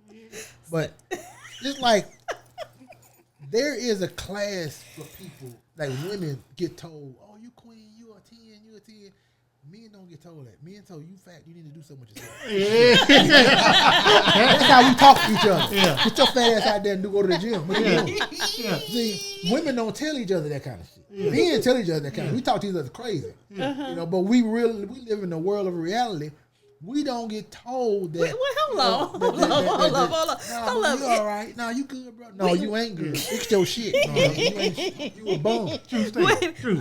but just like there is a class for people. Like women get told, "Oh, you queen, you a 10, you a 10." Men don't get told that. Men told you fat, you need to do something with yourself. That's how we talk to each other. Yeah. Get your fat ass out there and go to the gym. What you doing? See, women don't tell each other that kind of shit. Men tell each other that kind of shit. We talk to each other crazy. But we live in a world of reality. We don't get told that. Wait, hold on. You all right? No, you good, bro. No, you ain't good. Fix your shit. No, you ain't. You a bum. True statement. True.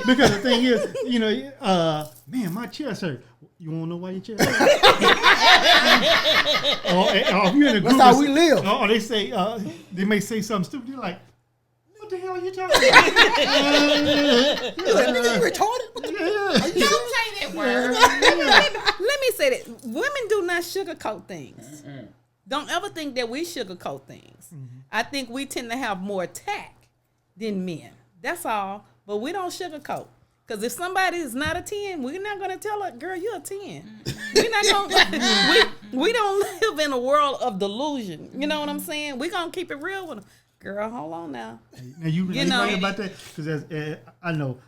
Because the thing is, man, my chest hurt. You want to know why your chest hurt? or if you're in a group, that's how we live. Or they say, they may say something stupid. You're like, what the hell are you talking about? Nigga, you retarded? What the Don't say that word. Let me say that women do not sugarcoat things. Don't ever think that we sugarcoat things. I think we tend to have more tact than men. That's all. But we don't sugarcoat. Because if somebody is not a 10, we're not going to tell her, girl, you're a 10. We're not going to, we don't live in a world of delusion. You know what I'm saying? We're going to keep it real with them. Girl, hold on now. Now you know, right about that? Because I know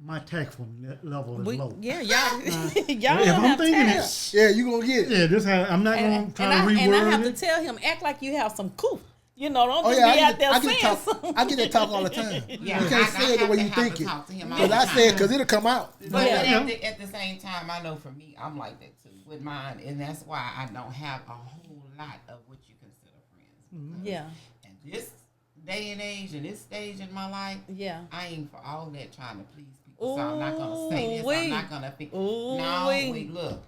my tactful level is low. Yeah, y'all if don't I'm have thinking tact. Yeah, you gonna get it. Yeah, this how I'm not going to try to reword and I have it. to tell him, act like you have some coup. You know, don't Oh just yeah, be I out there get saying talk. something. I get that talk all the time. Yeah, You can't say it the way you think it. Because I say it because it'll come out. But Yeah. at the same time, I know for me, I'm like that too with mine, and that's why I don't have a whole lot of what you consider friends. Yeah, And this day and age and this stage in my life, yeah. I ain't for all that trying to please people. So I'm not gonna say this. Ooh-wee. I'm not gonna think. Ooh-wee. No, wait, look.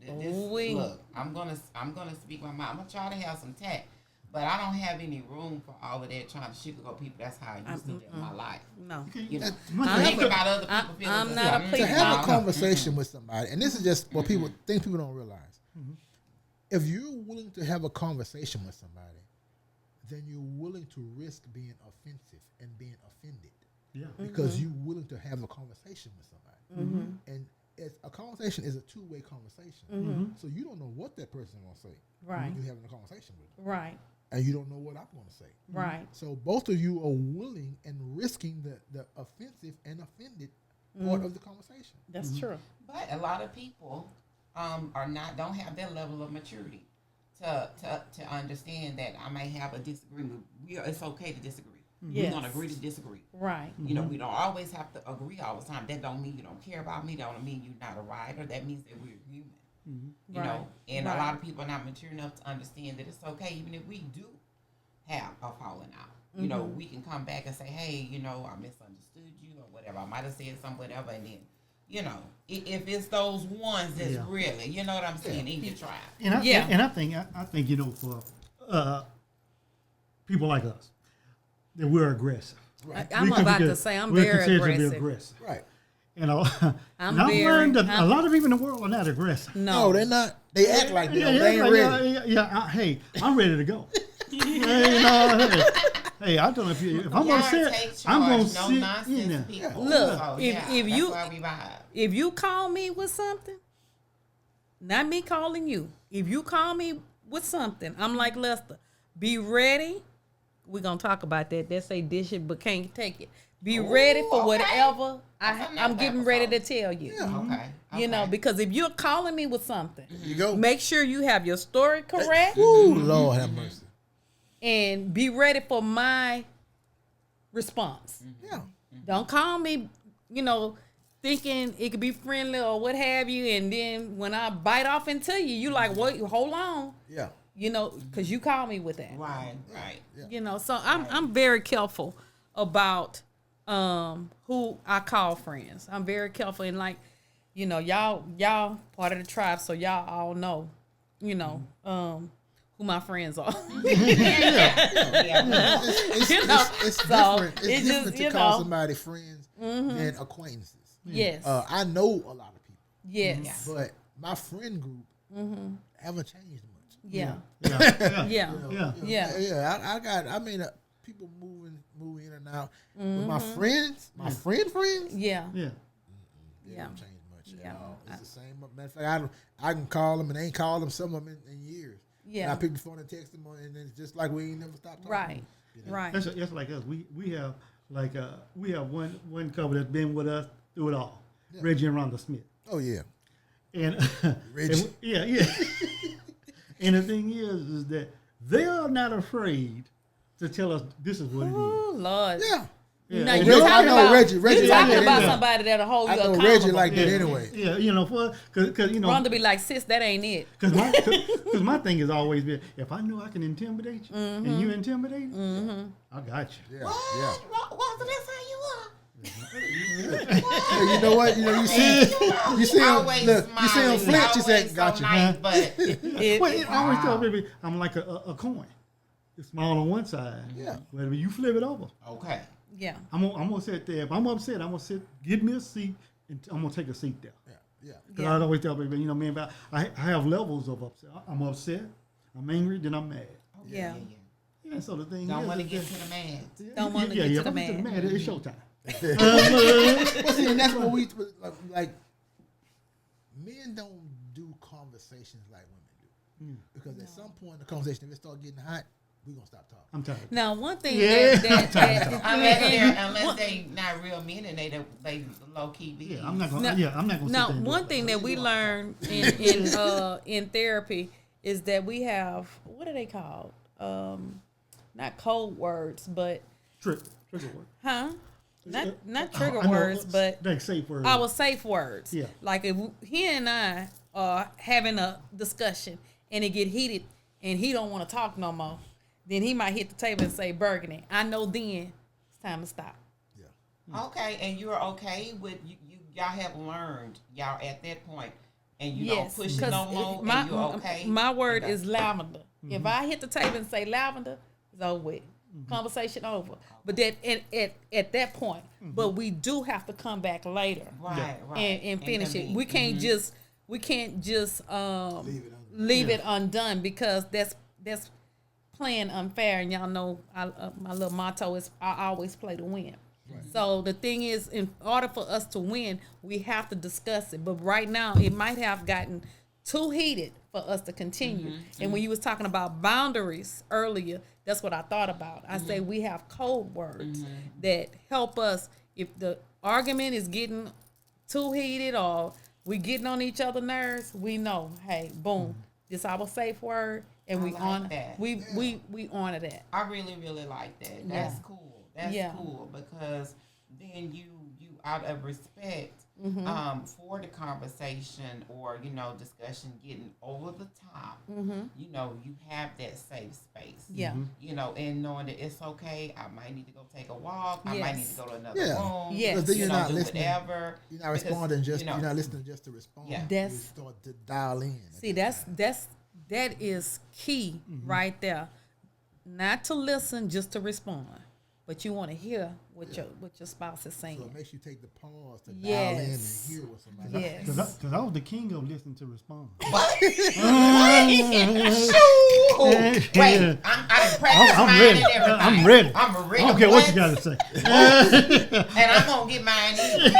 Ooh-wee. Look, I'm gonna speak my mind. I'm gonna try to have some tact. But I don't have any room for all of that trying to sugarcoat people. That's how I used to live my life. No. You know, I'm think about other people's feelings. I'm and not stuff. a To pleaser. have a No. conversation with somebody, and this is just what people think people don't realize. If you're willing to have a conversation with somebody, then you're willing to risk being offensive and being offended. Yeah. Because you're willing to have a conversation with somebody. And a conversation is a two-way conversation. So you don't know what that person is going to say Right. when you're having a conversation with them. Right. And you don't know what I'm going to say. Right. So both of you are willing and risking the offensive and offended part of the conversation. That's true. But a lot of people don't have that level of maturity to understand that I may have a disagreement. It's okay to disagree. Yes. We're gonna agree to disagree. Right. You know, we don't always have to agree all the time. That don't mean you don't care about me. That don't mean you're not a writer. That means that we're human. You know, and a lot of people are not mature enough to understand that it's okay, even if we do have a falling out. You know, we can come back and say, hey, you know, I misunderstood you or whatever. I might have said something, whatever, and then, you know, if it's those ones that's really, you know what I'm saying, in your tribe. And I think you know, for people like us, that we're aggressive. Right. I'm about to say I'm very considered to be aggressive. aggressive. Right. You know, I'm and I've very- learned that I'm- a lot of people in the world are not aggressive. No, they're not. They act like they ain't like, ready. Hey, I'm ready to go. Hey, I don't know if I'm gonna sit, I'm gonna sit in there. People. Look, So, if that's you- why we vibe. If you call me with something, not me calling you. If you call me with something, I'm like Lester. Be ready. We're gonna talk about that. They say dish it but can't take it. Be ready for okay. whatever That's I'm another getting ready to episode. tell you. Okay. You know, because if you're calling me with something, You go. make sure you have your story correct Ooh, Lord have mercy. and be ready for my response. Yeah. Don't call me, you know, thinking it could be friendly or what have you, and then when I bite off into you, you like, wait, hold on, Yeah. you know, because you call me with that. Right. You know, so I'm very careful about who I call friends. I'm very careful, and like, you know, y'all part of the tribe, so y'all all know, you know, who my friends are. It's You know, it's so different. It's it different just, to you call know. somebody friends than acquaintances. Yes. I know a lot of people, Yes. but my friend group haven't changed much. Yeah. Yeah. Yeah. Yeah. Yeah. I mean, people moving in and out. But my friends, my friends, Yeah. Yeah. they Yeah. haven't changed much Yeah. at all. It's the same. Matter of fact, I can call them and ain't called them some of them in years. Yeah. And I pick the phone and text them, and it's just like we ain't never stopped talking. Right. Right. That's like us. We have like we have one couple that's been with us through it all. Reggie and Rhonda Smith. Oh yeah. And Reggie. yeah. And the thing is that they are not afraid to tell us this is what it is. Oh Lord. Yeah. Yeah. Now And you're they- talking I know about Reggie you're like talking that about anyway. somebody that'll hold I you know accountable. Reggie like that anyway. Yeah, you know, because you know, Rhonda be like, sis, that ain't it. because my thing has always been, if I know I can intimidate you and you intimidate me, I got you. Yeah. Walter, that's how you are. Hey, you know what? You know you see him. Always Look, you see him smiling, flinch. She always said, so "Got you." nice, but It- Well, I always tell baby, I'm like a coin. it's small on one side. Yeah. But when you flip it over, Okay. Yeah. I'm gonna sit there. If I'm upset, I'm gonna sit. Give me a seat, and I'm gonna take a seat there. Yeah. Because I always tell people, you know, man, but I have levels of upset. I'm upset. I'm angry. Then I'm mad. Yeah. Yeah. So the thing Don't is, want to get to the man. Don't want to get to the man. It's showtime. Well, see, and that's what we like. Men don't do conversations like women do, because at some point in the conversation, if it start getting hot, we gonna stop talking. I'm tired. Now, one thing Unless they not real men and they low key be. Yeah, I'm not gonna. I'm not gonna. now, sit there and do one it. thing that we learned in therapy is that we have, what are they called? Not code words, but Trigger word. not trigger I know, words, but like safe words. our safe words. Yeah. Like if he and I are having a discussion and it get heated and he don't want to talk no more, then he might hit the table and say burgundy. I know then it's time to stop. Yeah. Okay, and you're okay with y'all have learned y'all at that point, and you don't push it 'cause no more, and you're okay. My word is lavender. If I hit the table and say lavender, it's over with. Conversation over. But that at that point, but we do have to come back later, right, and finish it. We can't just leave it undone, because that's playing unfair. And y'all know my little motto is I always play to win. Right. So the thing is, in order for us to win, we have to discuss it. But right now, it might have gotten too heated for us to continue. And when you was talking about boundaries earlier, that's what I thought about. I say we have code words that help us if the argument is getting too heated or we getting on each other's nerves. We know, hey, boom, this our safe word, and we like honor that. we honor that. I really like that. That's cool. That's cool, because then you out of respect for the conversation or discussion getting over the top, you have that safe space. Yeah. And knowing that it's okay. I might need to go take a walk. I might need to go to another room. Yes. Because then you're not listening. Whatever. You're not responding. You're not listening just to respond. Yeah. You start to dial in. See, that is key right there. Not to listen, just to respond. But you want to hear what your spouse is saying. So it makes you take the pause to dial in and hear what somebody Yes. Because I was the king of listening to respond. What? Wait, I'm practicing I'm mine ready. and everything. I'm ready. I'm ready. I don't care what you got to say. And I'm gonna get mine in.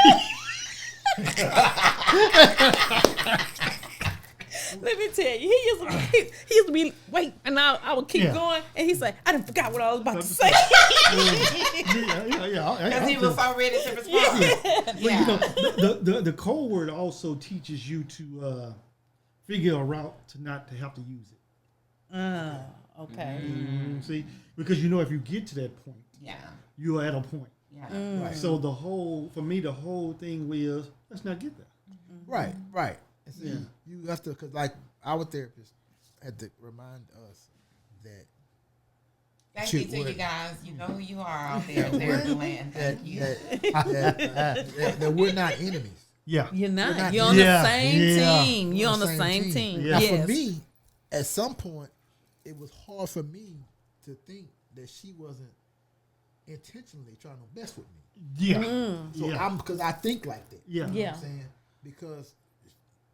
Let me tell you, he used to be wait, and I would keep going, and he's like, I didn't forgot what I was about to say. Because he was so ready to respond. But the code word also teaches you to figure a route to have to use it. Okay. See, because if you get to that point, you are at a point. Yeah. Right. So the whole thing was, let's not get there. Right. And see, you have to, because like our therapist had to remind us that. Thank you to you guys. You know who you are out there in therapy land. Thank you. That we're not enemies. Yeah. You're not. not- You're on the Yeah. same Yeah. team. You're on the same team. Yeah. Yes. For me, at some point, it was hard for me to think that she wasn't intentionally trying to mess with me. Yeah. So I'm, because I think like that. Yeah. You know Yeah. what I'm saying? Because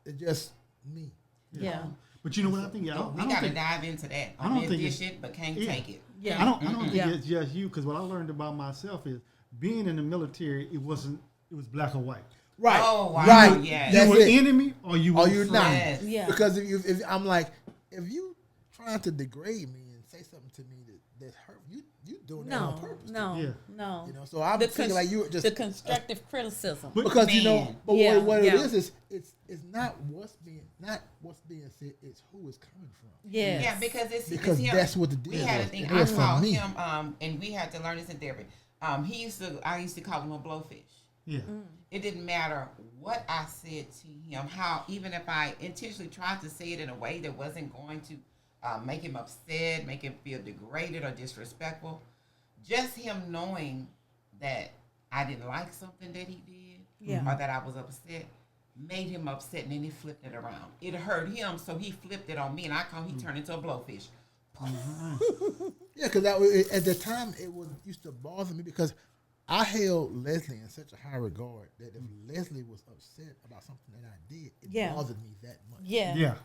it's just me. Yeah. But you know what I think? We I don't got to think, dive into that. I don't I'm think this shit, but can't take it. Yeah. I don't think Yeah. it's just you, because what I learned about myself is being in the military, it was black or white. Right. Oh, wow. Right. Yes. That's You were it. enemy or you were Or you're friend. not. Yes. Yeah. Because if I'm like, if you trying to degrade me and say something to me that's hurt, you doing that on purpose. No. Yeah. So I'm thinking like you just the constructive criticism. because Man. but Yeah, what yeah. it is it's not what's being said, it's who it's coming from. Yes. Yeah, because it's him. that's what the deal We had a was. thing. It I was from called me. him, and we had to learn this in therapy. I used to call him a blowfish. Yeah. It didn't matter what I said to him, even if I intentionally tried to say it in a way that wasn't going to make him upset, make him feel degraded or disrespectful. Just him knowing that I didn't like something that he did, or that I was upset, made him upset, and then he flipped it around. It hurt him, so he flipped it on me, and he turned into a blowfish. Yeah, because at the time it was used to bother me because I held Leslie in such a high regard that if Leslie was upset about something that I did, it bothered me that much. Yeah.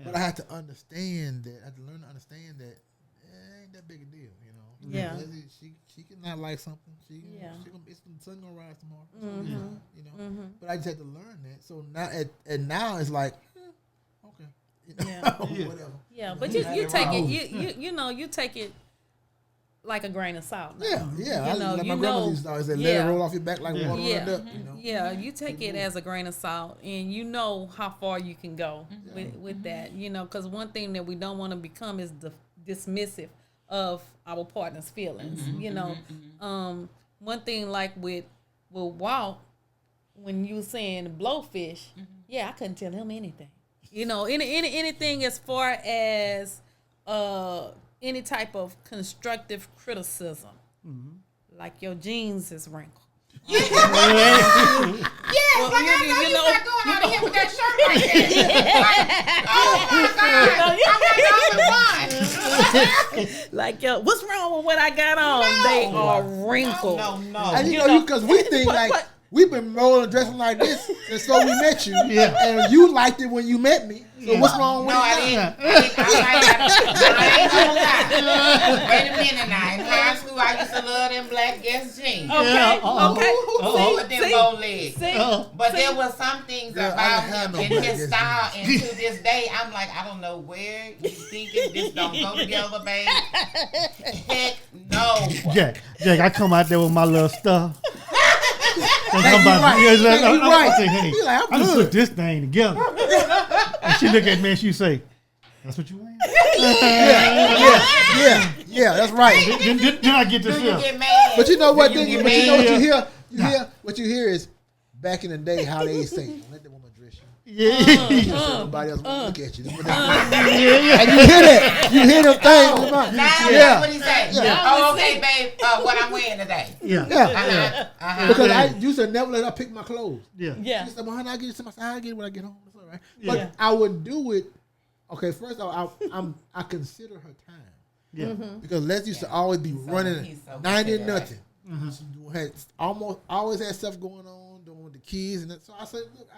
But I had to understand that. I had to learn to understand that it ain't that big a deal, you know. Yeah. Leslie, she can not like something. She gonna, it's the sun gonna rise tomorrow. So, you know. But I just had to learn that. So now it's like, okay, you know, whatever. Yeah, but you take it. You know, you take it like a grain of salt. Yeah. You know, my grandmother used to always say, let it roll off your back like water running up. You know? Yeah, you take it as a grain of salt, and you know how far you can go with that. You know, because one thing that we don't want to become is dismissive of our partner's feelings. You know, one thing like with Walt, when you were saying blowfish, I couldn't tell him anything. You know, anything as far as any type of constructive criticism, like your jeans is wrinkled. Yes, well, like I know you're not going out of here with that shirt like that. Oh my God, I'm not the only one. Like, what's wrong with what I got on? They are wrinkled. No. And you know, because we think like we've been rolling dressing like this since so we met you, and you liked it when you met me. So what's wrong with it? I ain't gonna lie. Wait a minute now. In high school, I used to love them black Guess jeans. Okay. With them bow legs. But there was some things about him and his style, and to this day, I'm like, I don't know where you thinking this don't go together, babe. Heck no. Jack, I come out there with my little stuff. You're right. I just put this thing together. And she look at me and she say, "That's what you want?" Yeah, that's right. Then I get this here. Get mad. But you know what? You You know what you hear? What you hear is back in the day how they say, "Don't let the woman dress you." Nobody else will look at you. And you hear that? You hear them things? Now that's what he say. Oh, okay, babe. What I'm wearing today. Because I used to never let her pick my clothes. Yeah. She said, "Well, honey, I get it to myself. I get it when I get home." That's all right. But I would do it. Okay, first of all, I consider her time. Yeah. Because Les used to always be running 90-0. She had always had stuff going on, doing with the kids, and so I said, "Look,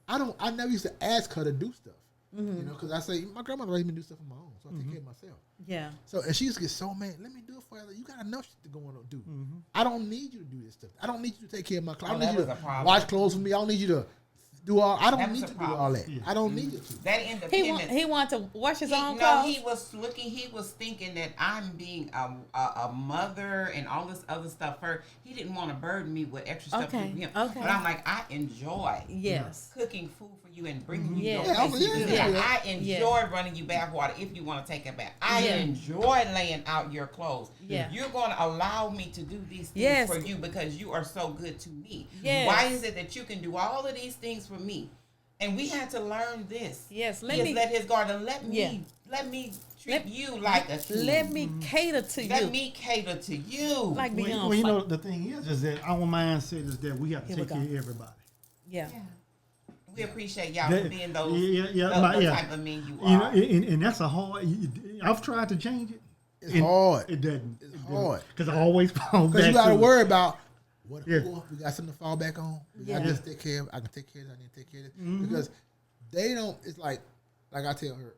I never used to ask her to do stuff, you know, because I say my grandmother raised me to do stuff on my own, so I take care of myself." Yeah. So and she used to get so mad. "Let me do it for you. You got enough shit to go on and do. I don't need you to do this stuff. I don't need you to take care of my clothes. I don't need you to wash clothes for me. I don't need you to do all. I don't need to do all that. I don't need you to." That independence. He wanted to wash his own No, clothes. he was thinking that I'm being a mother and all this other stuff. He didn't want to burden me with extra stuff to him. Okay. But I'm like, I enjoy cooking food for you and bringing you your places. I enjoy running you bath water if you want to take a bath. I enjoy laying out your clothes. You're going to allow me to do these things for you because you are so good to me. Why is it that you can do all of these things for me? And we had to learn this. Let his guard and let me treat you like a king. Let me cater to you. Let me cater to you. Like well, you know, the thing is that our mindset is that we have to take care of everybody. Yeah. We appreciate y'all for being those type of men you are. You know, and that's a hard. I've tried to change it. It's hard. It doesn't. It's hard because I always fall back. Because you got to worry about what we got something to fall back on. We got to take care of. I can take care of this. I need to take care of this because they don't. It's like I tell her,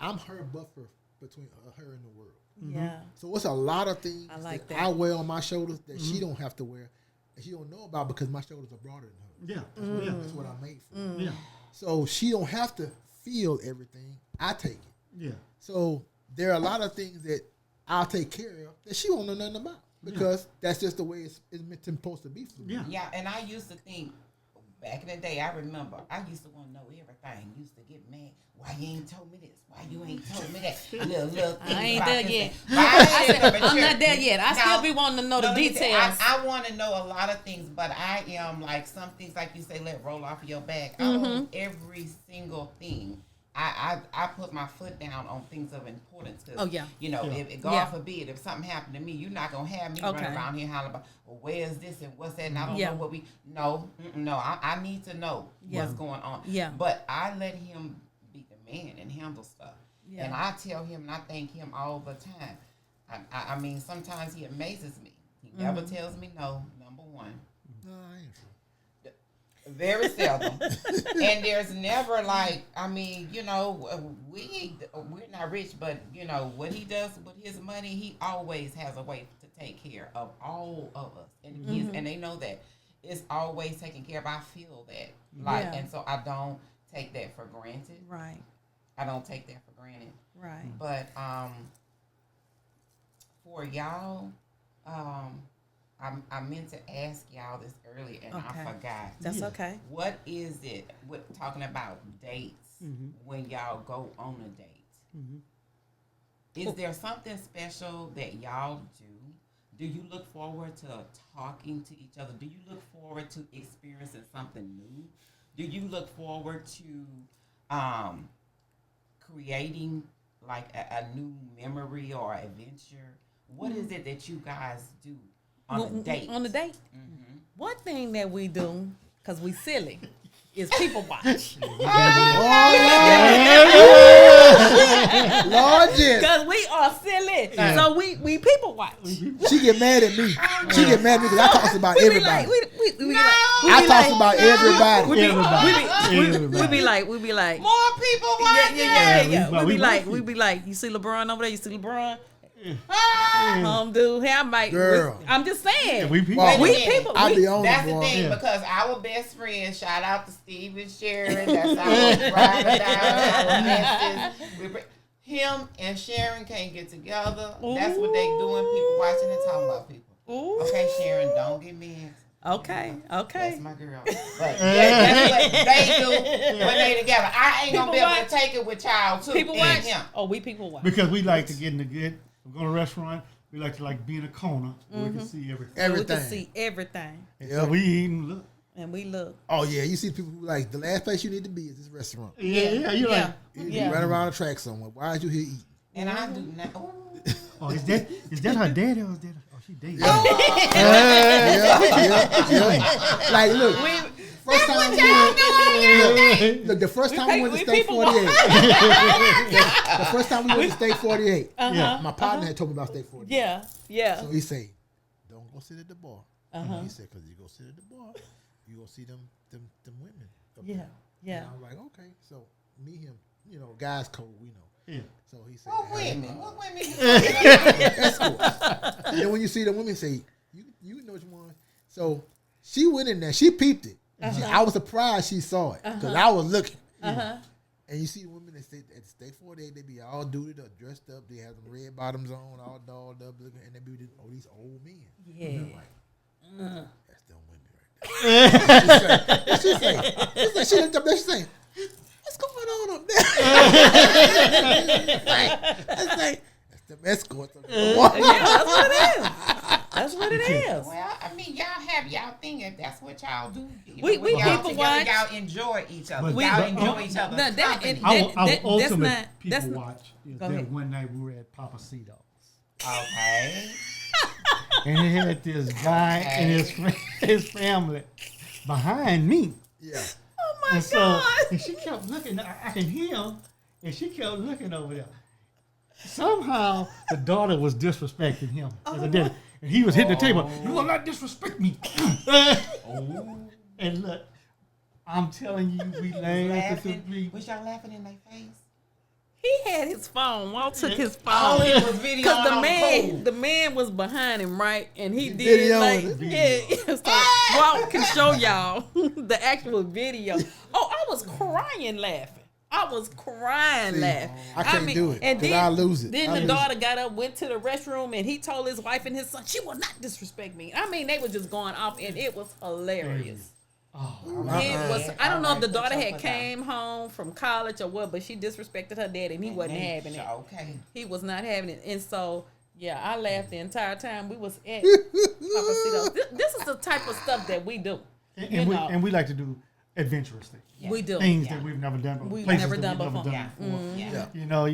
I'm her buffer between her and the world. Yeah. So it's a lot of things like that I wear on my shoulders that she don't have to wear, and she don't know about because my shoulders are broader than hers. That's what I'm made for. Yeah. So she don't have to feel everything. I take it. Yeah. So there are a lot of things that I'll take care of that she won't know nothing about because that's just the way it's supposed to be for me. Yeah, and I used to think back in the day, I remember I used to want to know everything. Used to get mad. Why you ain't told me this? Why you ain't told me that? Little things I ain't about there this yet. I'm not there yet. I still be wanting to know the details. I want to know a lot of things, but I am like some things, like you say, let roll off your back. I don't do every single thing. I put my foot down on things of importance. You know, if God forbid, if something happened to me, you're not going to have me running around here hollering about, well, where is this and what's that? And I don't know what no, I need to know what's going on. But I let him be the man and handle stuff. And I tell him and I thank him all the time. I mean, sometimes he amazes me. He never tells me no, number one. No, I ain't true. Very seldom. And there's never like, I mean, you know, we're not rich, but you know what he does with his money, he always has a way to take care of all of us and the kids, and they know that it's always taken care of. I feel that, like, and so I don't take that for granted. Right. I don't take that for granted. Right. But for y'all, I meant to ask y'all this earlier and I forgot. That's okay. What is it? Talking about dates when y'all go on a date? Is there something special that y'all do? Do you look forward to talking to each other? Do you look forward to experiencing something new? Do you look forward to creating like a new memory or adventure? What is it that you guys do on a date? On a date? One thing that we do, because we silly, is people watch. Lord, Because we are silly. So we people watch. she get mad at me. She get mad at me because I talk about everybody. I talk about everybody. We be like, more people watching. Yeah. We be like, you see LeBron over there? You see LeBron? Dude, Girl. I'm just saying. We people. I be on That's the the boy. thing, because our best friend, shout out to Steve and Sharon, that's our ride or die, our besties. Him and Sharon can't get together. That's what they doing. People watching and talking about people. Okay, Sharon, don't get me. Okay. That's my girl. But that's what they do when they together. I ain't gonna be able to take it with y'all too. People watch. Him. Oh, we people watch. Because we like to get in the good. We go to a restaurant. We like to be in a corner where we can see everything. We can see everything. And so we eat and look. And we look. Oh yeah, you see people who like the last place you need to be is this restaurant. Yeah. You Right around the track somewhere. Why is you here eating? And I do not. Oh, is that her daddy or is that? Oh, she dating. Yeah. Like look, first time the first time we went to State 48. The first time we went to State 48. My partner had told me about State 48. Yeah. So he say, don't go sit at the bar. He said, because you go sit at the bar, you go see them women. Yeah. And I was like, okay. So me, him, you know, guys code, we know. Yeah. So he said, What women? escorts. And then when you see the women, say, you know which one. So she went in there. She peeped it. I was surprised she saw it because I was looking. And you see the women that stay at State 48, they be all duded up, dressed up. They have them red bottoms on, all dolled up, looking, and they be these old men. Yeah. That's them women right there. She looked up there. She say, "What's going on up there?" That's the escorts. That's what it is. Well, I mean, y'all have y'all thing if that's what y'all do. We when y'all people together, watch. y'all enjoy each other. But Y'all enjoy each other. No, company. Our ultimate people not- watch is Go that ahead. one night we were at Papacito's. Okay. And he had this guy and his family behind me. Yeah. Oh my And God. and she kept looking. I can hear him, and she kept looking over there. Somehow the daughter was disrespecting him as a daddy, and he was hitting the table. You will not disrespect me. And look, I'm telling you, we laughed. Was y'all laughing in their face? He had his phone. Walt took his Oh, phone. it was video Because on the man was behind him, right? And he did videoing like, so Walt can show y'all the actual video. Oh, I was crying laughing. laughing. I can't do it And because I lose it. Then I the lose daughter got up, went to the restroom, and he told his wife and his son, she will not disrespect me. I mean, they were just going off, and it was hilarious. Oh, It was. I don't know if the daughter had came home from college or what, but she disrespected her dad, and he wasn't having it. Okay. He was not having it, and so yeah, I laughed the entire time we was at Papacito's. This is the type of stuff that we do. And we like to do adventurous things. Yeah. We do. Things that we've never done before. We've places never that done we've before. never done Yeah. before. Yeah. You know,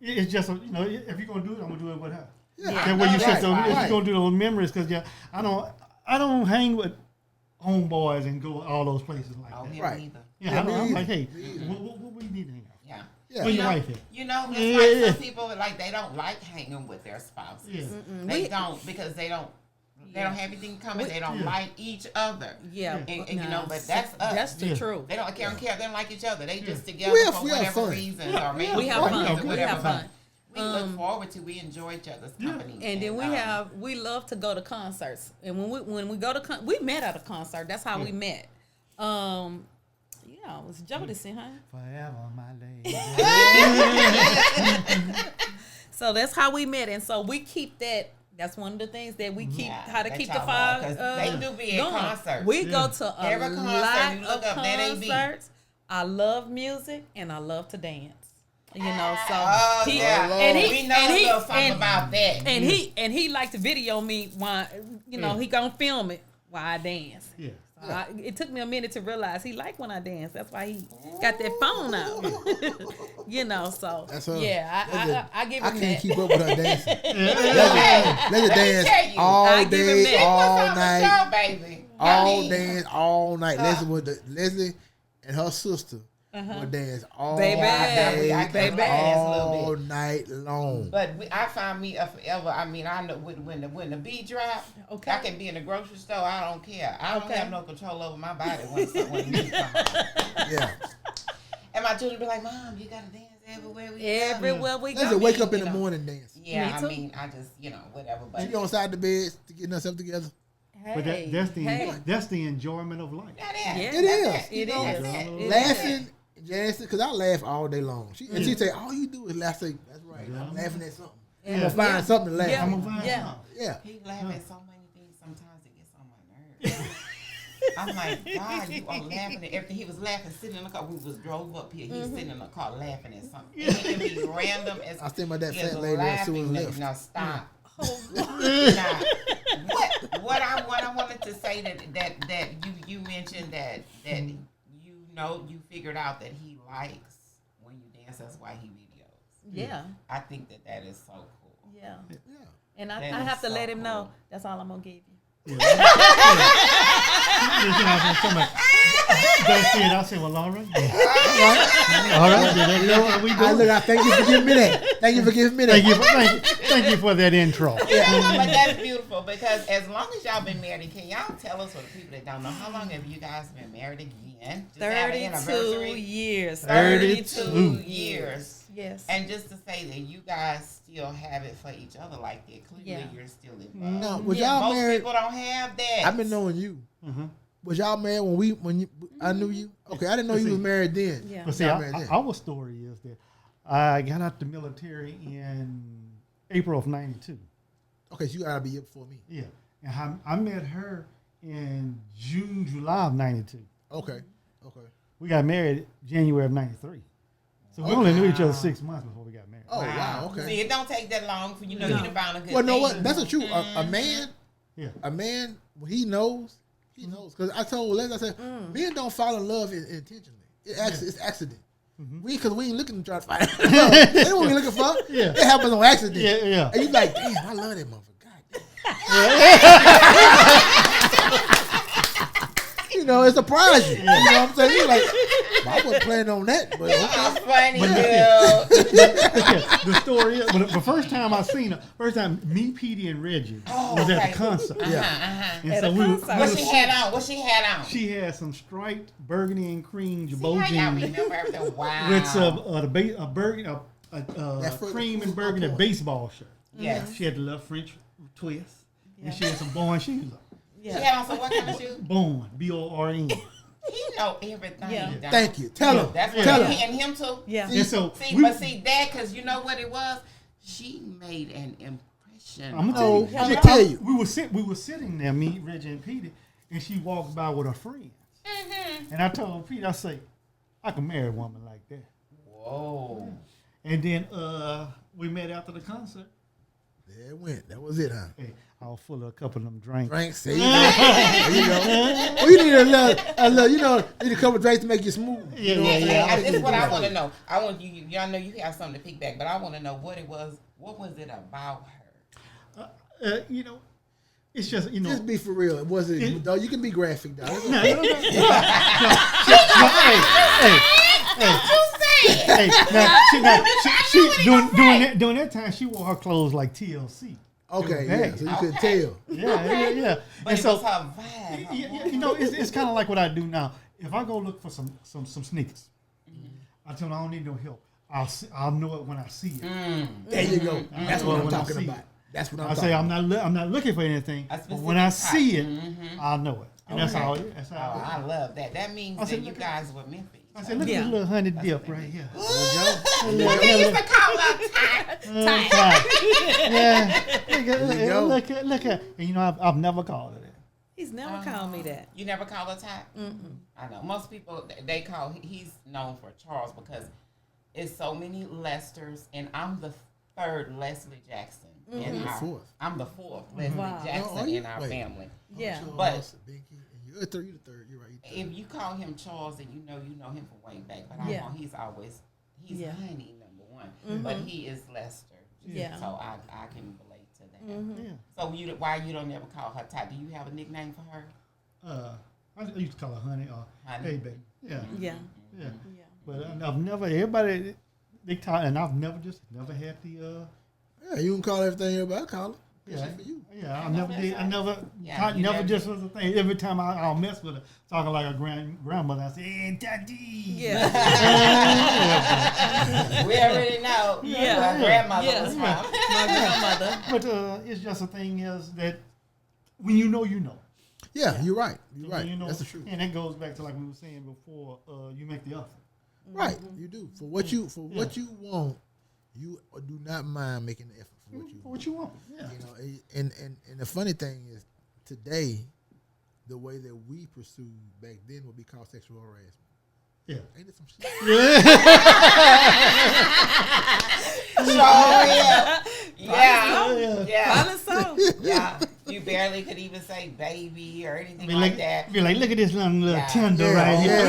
it's just, if you're going to do it, I'm going to do it with her. Yeah. That way you set those, if right. you're going to do those memories, because I don't hang with homeboys and go all those places like Oh, that. him Right. neither. Yeah, Yeah, I'm me like, hey, either. what we need to hang out? Yeah. Where your wife at? You know, it's like some people like they don't like hanging with their spouses. Yeah. They don't because they don't have anything coming. They don't like each other. Yeah, and you know, but that's us. That's the truth. They don't care. They don't like each other. They just together for whatever reasons, or maybe we have fun. We have fun. We look forward to. We enjoy each other's company. And then we love to go to concerts. And when we go to we met at a concert. That's how we met. Yeah, it was Jodeci, huh? Forever, my lady. So that's how we met, and so we keep that. That's one of the things that we keep how to keep the fire. They do be at concerts. We go to a every concert. lot You look of up concerts. I love music and I love to dance. You know, so we know a little something about that. And he liked to video me while he gonna film it while I dance. Yeah. It took me a minute to realize he liked when I dance. That's why he got that phone out. So that's her. Yeah, I give him that. I can't keep up with her dancing. Let her dance all day, all night, baby. all dance all night. Leslie and her sister would dance all day, all night long. But I find me a forever. I mean, I know when the beat drop, I can be in the grocery store. I don't care. I don't have no control over my body when the music comes on. Yeah. And my children be like, "Mom, you gotta dance everywhere we go." Let's wake up in the morning dance. Yeah, I mean, I just whatever. But she on side the bed to get herself together. But that's the enjoyment of life. It is. Laughing. Janice, because I laugh all day long. She say, all you do is laugh. Say, that's right. I'm laughing at something. I'm gonna find something to laugh. I'm gonna find something. Yeah. He laugh at so many things. Sometimes it gets on my nerves. I'm like, God, you are laughing at everything. He was laughing sitting in the car. We was drove up here. He's sitting in the car laughing at something. It can be random as I think about that fat lady that Susan left. Now stop. What I wanted to say that you mentioned that you figured out that he likes when you dance. That's why he videos. Yeah. I think that is so cool. Yeah. And I have to let him know that's all I'm gonna give you. Yeah. Don't see it. I'll say, well, all right. All right. That's what we do. Thank you for giving me that. Thank you for giving me that. Thank you for that intro. Yeah, but that's beautiful because as long as y'all been married, can y'all tell us for the people that don't know, how long have you guys been married again? Just 32 years. 32 years. Yes. And just to say that you guys still have it for each other like that. Clearly, you're still in love. No, was y'all most married? People don't have that. I've been knowing you. Mm-hmm. Was y'all married when I knew you? Okay, I didn't know you was married then. Yeah. But see, our story is that I got out the military in April of '92. Okay, so you gotta be up before me. Yeah, and I met her in July of '92. Okay. We got married January of '93. So we only knew each other 6 months before we got married. Oh wow. Okay. See, it don't take that long for you found a good. Well, know thing. what? That's the truth. A man. Yeah. A man, when he knows. He knows. Because I told Les, I said, men don't fall in love intentionally. It's accident. Because we ain't looking to try to find love. They what we looking for. Yeah. It happens on accident. Yeah. And you like, damn, I love that motherfucker. God damn. You know, it surprised you. You know what I'm saying? You're like, I wasn't planning on that. But funny, the story is, but the first time I seen her, me, Petey, and Reggie was at the concert. And so what she had on? She had some striped burgundy and cream I Jabot remember everything. Wow. With a cream and burgundy baseball shirt. Yes. She had the little French twist. And she had some Born shoes on. Yeah. She had on some what kind of shoes? Born, B-O-R-N. He know everything. Yeah. Thank you. Tell him. That's what Tell him. And him too. Yeah. And so see that, because you know what it was? She made an impression. I'm gonna tell you. We were sitting there, me, Reggie, and Peter, and she walked by with her friends. And I told Peter, I say, I can marry a woman like that. Whoa. And then we met after the concert. There it went. That was it, huh? Hey, I was full of a couple of them drinks. There you go. Well, you need a little, need a couple of drinks to make you smooth. Yeah. This is what I want to know. I want you. I know you have something to pick back, but I want to know what it was. What was it about her? It's just Just be for real. It wasn't. Though you can be graphic, though. No. Hey, now, during that time, she wore her clothes like TLC. Okay, yeah, so you couldn't tell. Yeah. But And it so, was her vibe. you know, it's kind of like what I do now. If I go look for some sneakers, I tell them I don't need no help. I'll know it when I see it. There you go. That's what I'm talking about. That's what I'm talking about. I'm not looking for anything, but when I see it, I'll know it. And that's how it is. That's how I love that. That means that you guys were meant for each I said, look at this little honey dip right here. They used to call her tight. Yeah. Look at. And you know, I've never called her that. He's never called me that. You never call her tight? I know. Most people, they call, he's known for Charles because it's so many Lesters, and I'm the third Leslie Jackson. I'm the fourth Leslie Jackson in our family. Yeah. But you're the third. You're right. if you call him Charles, then you know him from way back. But I know he's honey number one. But he is Lester. Yeah. So I can relate to that. So why you don't ever call her Ty? Do you have a nickname for her? I used to call her honey or hey baby. Yeah. But I've never everybody they call and I've never had the Yeah, you can call everything everybody call it. Yeah, for you. Yeah, I never just was a thing. Every time I'll mess with her, talking like a grandmother, I say, "Hey, daddy." Yeah. We already know where my grandmother was from. My grandmother. But it's just a thing is that when you know, you know. Yeah, you're right. You're right. You know, that's the truth. And that goes back to like we were saying before. You make the offer. Right, you do for what you want. You do not mind making the effort for what you want. Yeah. You know, and the funny thing is, today, the way that we pursue back then would be called sexual harassment. Yeah. Ain't it some shit? Yeah. So. Yeah. You barely could even say baby or anything like that. Be like, look at this little tender right here.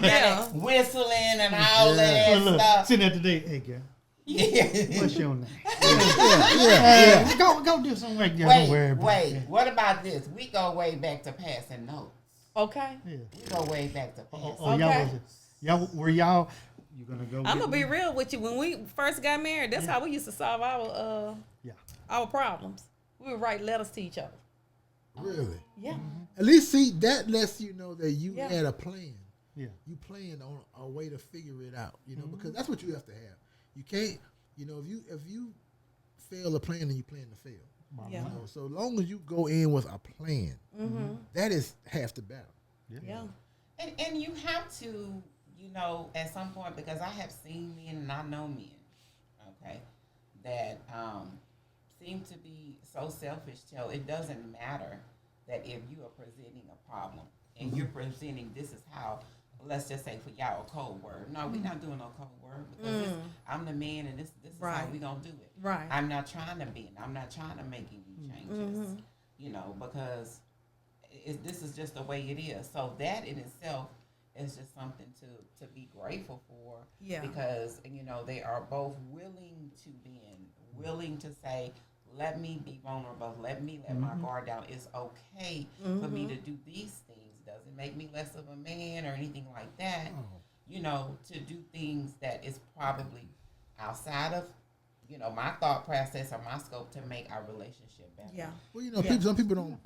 Yeah. Whistling and all that stuff. Sitting at the date, hey girl. Yeah. What's your name? Yeah. Go do some work. Don't worry about Wait. What about this? We go way back to passing notes. Okay. Yeah. We go way back to passing. Y'all were y'all. You gonna go? I'm gonna be real with you. When we first got married, that's how we used to solve our problems. We would write letters to each other. Really? Yeah. At least see that lets you know that you had a plan. Yeah. You planned on a way to figure it out. You know, because that's what you have to have. You can't. You know, if you fail a plan, then you plan to fail. Yeah. You know, so long as you go in with a plan, that is half the battle. Yeah. And you have to, you know, at some point, because I have seen men and I know men, okay, that seem to be so selfish till it doesn't matter that if you are presenting a problem and you're presenting this is how, let's just say for y'all a cold word. No, we're not doing no cold word because I'm the man and this is how we gonna do it. Right. I'm not trying to bend. I'm not trying to make any changes. You know, because this is just the way it is. So that in itself is just something to be grateful for. Yeah. Because, you know, they are both willing to bend, willing to say, let me be vulnerable. Let me let my guard down. It's okay for me to do these things. Doesn't make me less of a man or anything like that. You know, to do things that is probably outside of, you know, my thought process or my scope to make our relationship better. Yeah. Well, you know, some people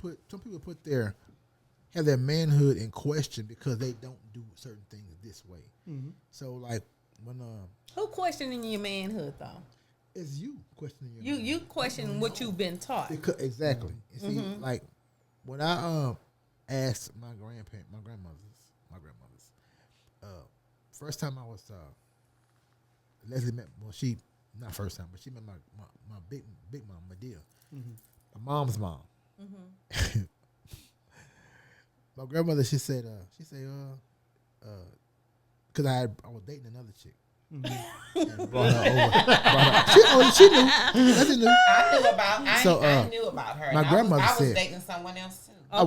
have their manhood in question because they don't do certain things this way. So, like when who questioning your manhood though? It's you questioning your manhood. You question what you've been taught. Exactly. You see, like when I asked my grandmothers, first time I was Leslie met. Well, she not first time, but she met my big mom, my dear, my mom's mom. My grandmother, she said, because I was dating another chick. And brought her over. She knew. Leslie knew. I knew about her. My grandmother said, I was dating someone else too. I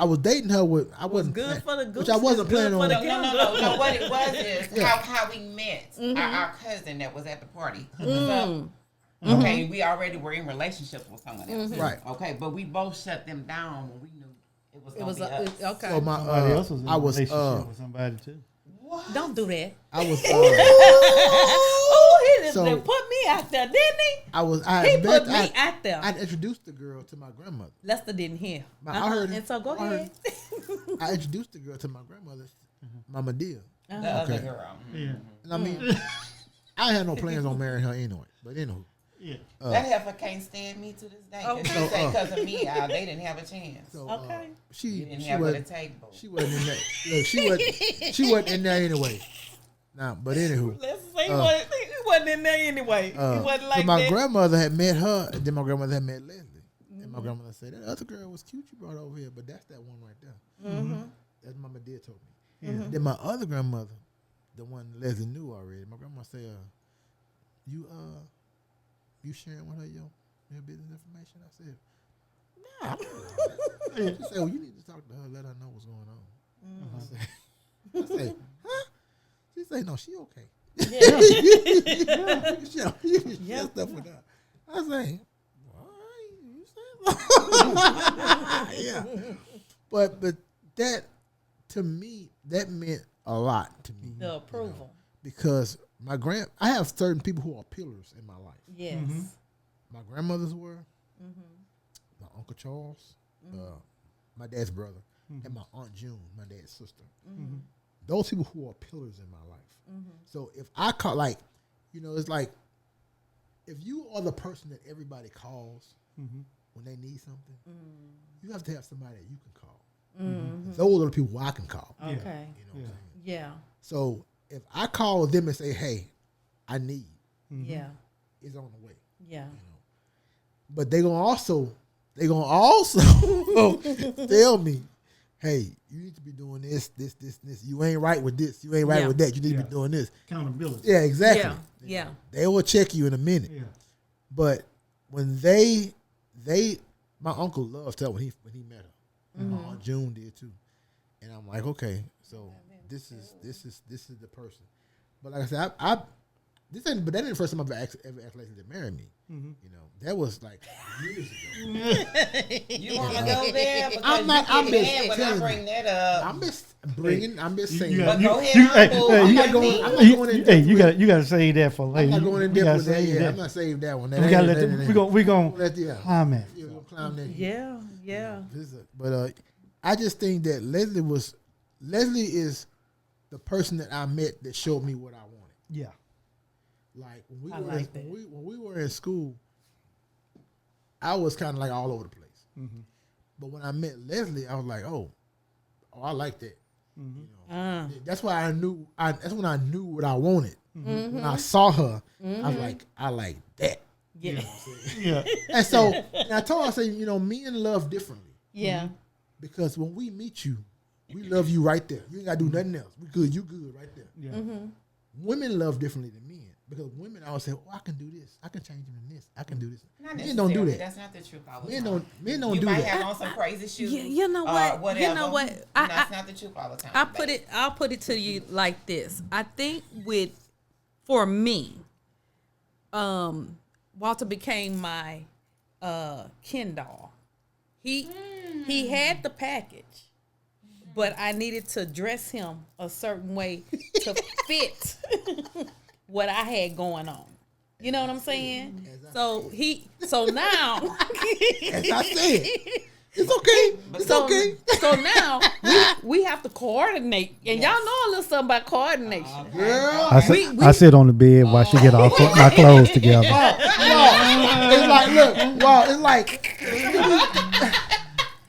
was dating her with I wasn't good for the goose, which I wasn't planning on. No. What it was is how we met. Our cousin that was at the party. Okay, we already were in relationships with someone else. Right. Okay, but we both shut them down when we knew it was us. Okay. So somebody else was in I was a relationship with somebody too. What? Don't do that. I was. Oh, he just So- put me out there, didn't he? He put me out there. I introduced the girl to my grandmother. Lester didn't hear. I heard it. And so go I heard ahead. I introduced the girl to my grandmother, Mama Deal. The other girl. Yeah. And I mean, I had no plans on marrying her anyway. But anywho, Yeah. That heifer can't stand me to this day. Okay. Because of me, they didn't have a chance. so Okay. You didn't she have what it wasn't take, boo. she wasn't in that. Look, she wasn't in there anyway. Nah, but anywho. Let's say he wasn't in there anyway. He wasn't like so my that. grandmother had met her, and then my grandmother had met Leslie. And my grandmother said, that other girl was cute you brought over here, but that's that one right there. That's Mama Dear told me. Then my other grandmother, the one Leslie knew already, my grandma said, you sharing with her your business information? I said, no. She said, well, you need to talk to her, let her know what's going on. I said, huh? She said, no, she okay. You can share stuff with her. I say, yeah. But that, to me, that meant a lot to me. The approval. You know, because I have certain people who are pillars in my life. Yes. My grandmothers were, my Uncle Charles, my dad's brother, and my Aunt June, my dad's sister. Those people who are pillars in my life. So if I call, like, it's like, if you are the person that everybody calls when they need something, you have to have somebody that you can call. Those are the people I can call. Okay. You know what I'm saying? Yeah. So if I call them and say, hey, I need, Yeah. it's on the way. Yeah. But they're gonna also tell me, hey, you need to be doing this. You ain't right with this. You ain't right with that. You need to be doing this. Accountability. Yeah, exactly. Yeah. Yeah. They will check you in a minute. Yeah. But when my uncle loved her when he met her. My Aunt June did too. And I'm like, okay, so this is the person. But like I said, that ain't the first time I've ever asked Leslie to marry me. That was like years ago. You want to go there? Because I'm not. I'm when just I bring that up. I'm just saying. But go ahead, Uncle. I'm not going in depth. You gotta save that for later. I'm not going in depth with that. Yeah, I'm not saving that one. We gotta let we gonna climb it. Yeah, we'll climb that. Yeah. Yeah. But I just think that Leslie is the person that I met that showed me what I wanted. Yeah. Like when we were in school, I was kind of like all over the place. But when I met Leslie, I was like, oh, I like that. That's why I knew. That's when I knew what I wanted. When I saw her, I was like, I like that. Yeah. Yeah. And so I told her, I said, men love differently. Yeah. Because when we meet you, we love you right there. You ain't gotta do nothing else. We good. You good right there. Yeah. Women love differently than men. Because women always say, oh, I can do this. I can change him in this. I can do this. Not Men don't do necessarily. that. That's not the truth. Men don't You do might that. have on some crazy shoes. You know what? Whatever. You know what? That's not the truth all the time. I'll put it to you like this. I think for me, Walter became my Ken doll. He had the package, but I needed to dress him a certain way to fit what I had going on. You know what I'm saying? So now, As I said, it's okay. It's okay. So now we have to coordinate, and y'all know a little something about coordination. Girl. I sit on the bed while she get all my clothes together. It's like, look, wow, it's like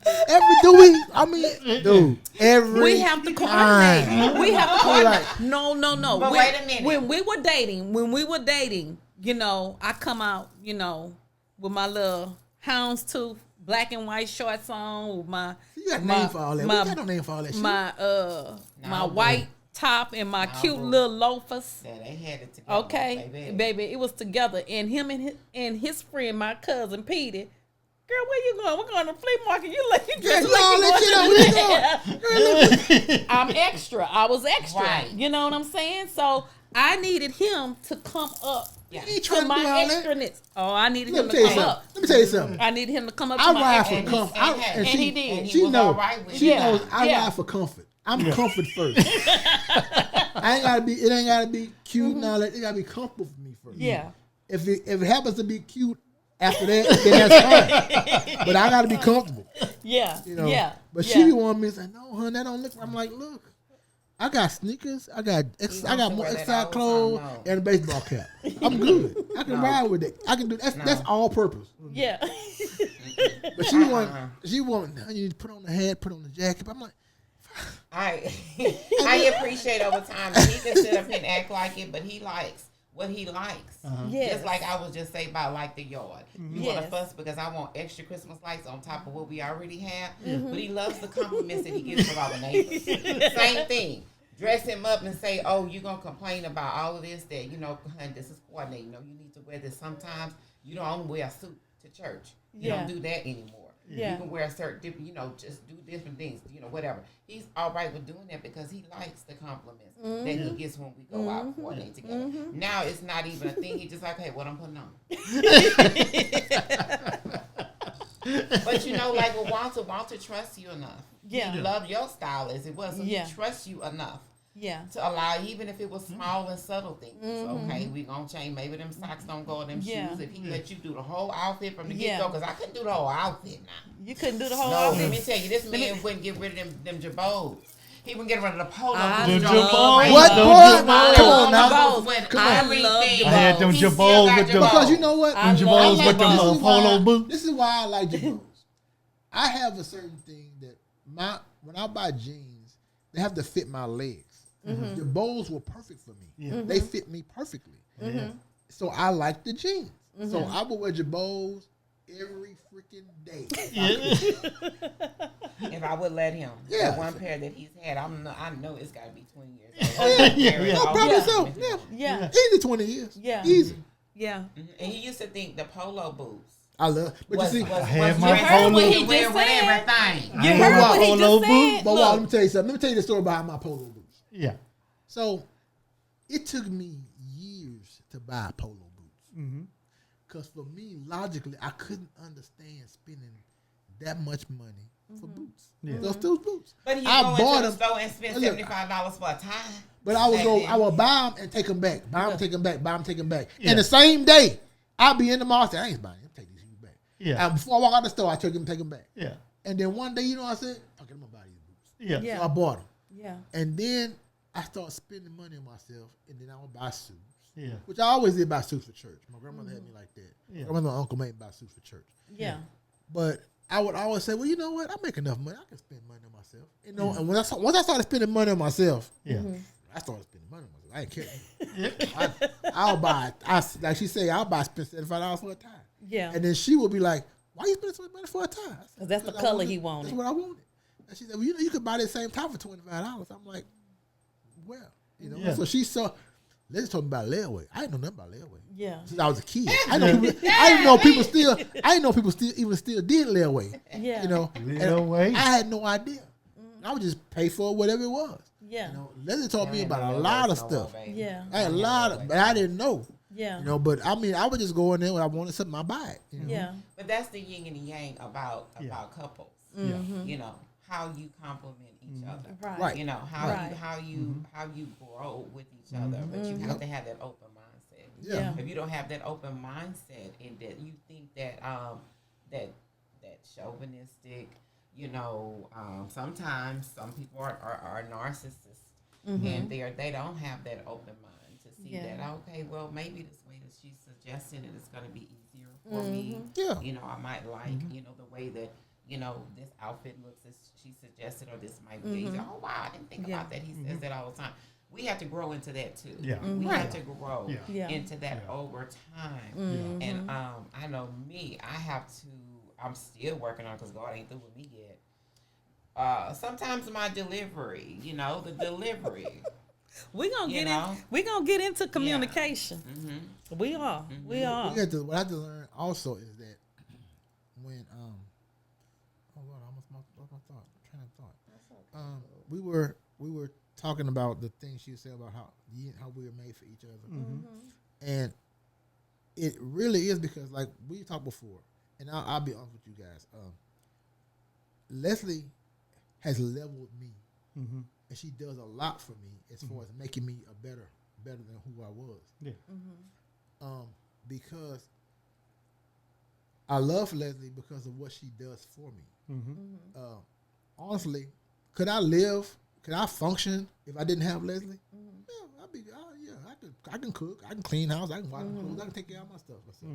We have to coordinate. We have to coordinate. No. But wait a minute. When we were dating, I come out, with my little houndstooth black and white shorts on, with my you got a name for all that. We got no name for all that shit. My white top and my cute little loafers. Yeah, they had it together. Okay, baby, it was together. And him and his friend, my cousin Petey. Girl, where you going? We're going to the flea market. I'm extra. I was extra. Right. You know what I'm saying? So I needed him to come up to my extraness. Oh, I needed him to come up. Let me tell you something. I needed him to come up to I my ride for extraness. comfort. And he did. She knows. Right with She Yeah. knows I Yeah. ride for comfort. I'm comfort first. I I ain't gotta be. It ain't gotta be cute and all that. It gotta be comfortable for me first. Yeah. If it happens to be cute after that, then that's fine. But I gotta be comfortable. Yeah. You know. Yeah. But yeah. she be wanting me to say, no, hun, that don't look. I'm like, look, I got sneakers. I got more exercise clothes and a baseball cap. I'm good. I can ride with it. I can do that's all purpose. Yeah. But she want you need to put on the hat, put on the jacket. I'm like, I appreciate over time that he can sit up and act like it, but he likes what he likes. Yes. Just like I was just saying about like the yard. You Yes. want to fuss because I want extra Christmas lights on top of what we already have. But he loves the compliments that he gets from our neighbors. Same thing. Dress him up and say, oh, you're going to complain about all of this, that, you know, honey, this is coordinated. You know, you need to wear this. Sometimes you don't only wear a suit to church. You don't do that anymore. Yeah. You can wear a certain different, you know, just do different things, you know, whatever. He's all right with doing that because he likes the compliments that he gets when we go out coordinate together. Now it's not even a thing. He's just like, hey, what I'm putting on. But you know, like with Walter trusts you enough. Yeah. He loved your style as it was, so he trusts you enough. Yeah. To allow, even if it was small and subtle things. Okay, we gonna change. Maybe them socks don't go with them shoes. If he let you do the whole outfit from the get-go, because I couldn't do the whole outfit now. You couldn't do the whole No, outfit. let me tell you, this man wouldn't get rid of them jabos. He wouldn't get rid of the polo. I boots. love what, boy? Come on now. I had them jabos with them. Because you know what? I Them love jabos with them jabos. polo boots. This is why I like jabos. I have a certain thing that when I buy jeans, they have to fit my legs. Jabos were perfect for me. Yeah. They fit me perfectly. So I like the jeans. So I would wear jabos every freaking day. If I would let him. Yeah. The one pair that he's had, I know it's got to be 20 years No, old. probably so. Yeah. Easy 20 years. Yeah. Easy. Yeah. And he used to think the polo boots I love. But you see, I had my You heard what he polo. just with said. everything. You I heard had what my he polo just said. but let me Look. tell you something. Let me tell you the story behind my polo boots. Yeah. So it took me years to buy polo boots. Because for me, logically, I couldn't understand spending that much money for boots. Yeah. Those boots. But he I go bought into the them. store and spend Look, $75 for a tie. But I would buy them and take them back. Buy them, take them back. Buy them, take them back. And the same day, I'll be in the mall and say, I ain't buying them. Take these shoes back. Yeah. And before I walk out the store, I take them back. Yeah. And then one day, you know what I said? Fuck it, I'm going to buy these boots. Yeah. Yeah. So I bought them. Yeah. And then I started spending money on myself, and then I would buy suits. Yeah. Which I always did buy suits for church. My grandmother had me like that. Yeah. My grandmother and uncle made me buy suits for church. Yeah. But I would always say, well, you know what? I make enough money. I can spend money on myself. You know, and once I started spending money on myself, Yeah. I started spending money on myself. I didn't care. I'll buy. Like she say, I'll buy spend $75 for a tie. Yeah. And then she would be like, "Why you spending so much money for a tie?" I said, Because that's the "Because I color wanted- he wanted. That's what I wanted. And she said, "Well, you know, you could buy that same tie for $25." I'm like, "Well, you know." Yeah. So she saw. Let's talk about layaway. I didn't know nothing about layaway. Yeah. Since I was a kid, I didn't know people still did layaway. Yeah. You know, Layaway? I had no idea. I would just pay for whatever it was. Yeah. You know, Leslie taught me about a lot of stuff. Yeah. I had a lot of, but I didn't know. Yeah. You know, but I mean, I would just go in there when I wanted something, I buy it. You know? Yeah. But that's the yin and the yang about couples. You know, how you complement each other. Right. You know, how Right. you grow with each other. But you have to have that open mindset. Yeah. If you don't have that open mindset and that you think that that chauvinistic, you know, sometimes some people are narcissists and they don't have that open mind to see that, okay, well, maybe this way that she's suggesting it is going to be easier for me. Yeah. You know, I might like, you know, the way that, you know, this outfit looks as she suggested, or this might be easier. Oh, wow, I didn't think about that. He says that all the time. We have to grow into that too. Yeah. We have to grow Yeah. into that over time. And I know me, I'm still working on it because God ain't through with me yet. Sometimes my delivery, you know, the delivery. We're gonna get into communication. We are. We are. What I had to learn also is that when oh Lord, I almost lost my train of thought. We were talking about the things she said about how we were made for each other, and it really is because, like we talked before, and I'll be honest with you guys. Leslie has leveled me and she does a lot for me as far as making me better than who I was. Yeah. Because I love Leslie because of what she does for me. Honestly, could I function if I didn't have Leslie? I can cook, I can clean house, I can wash clothes, I can take care of my stuff myself.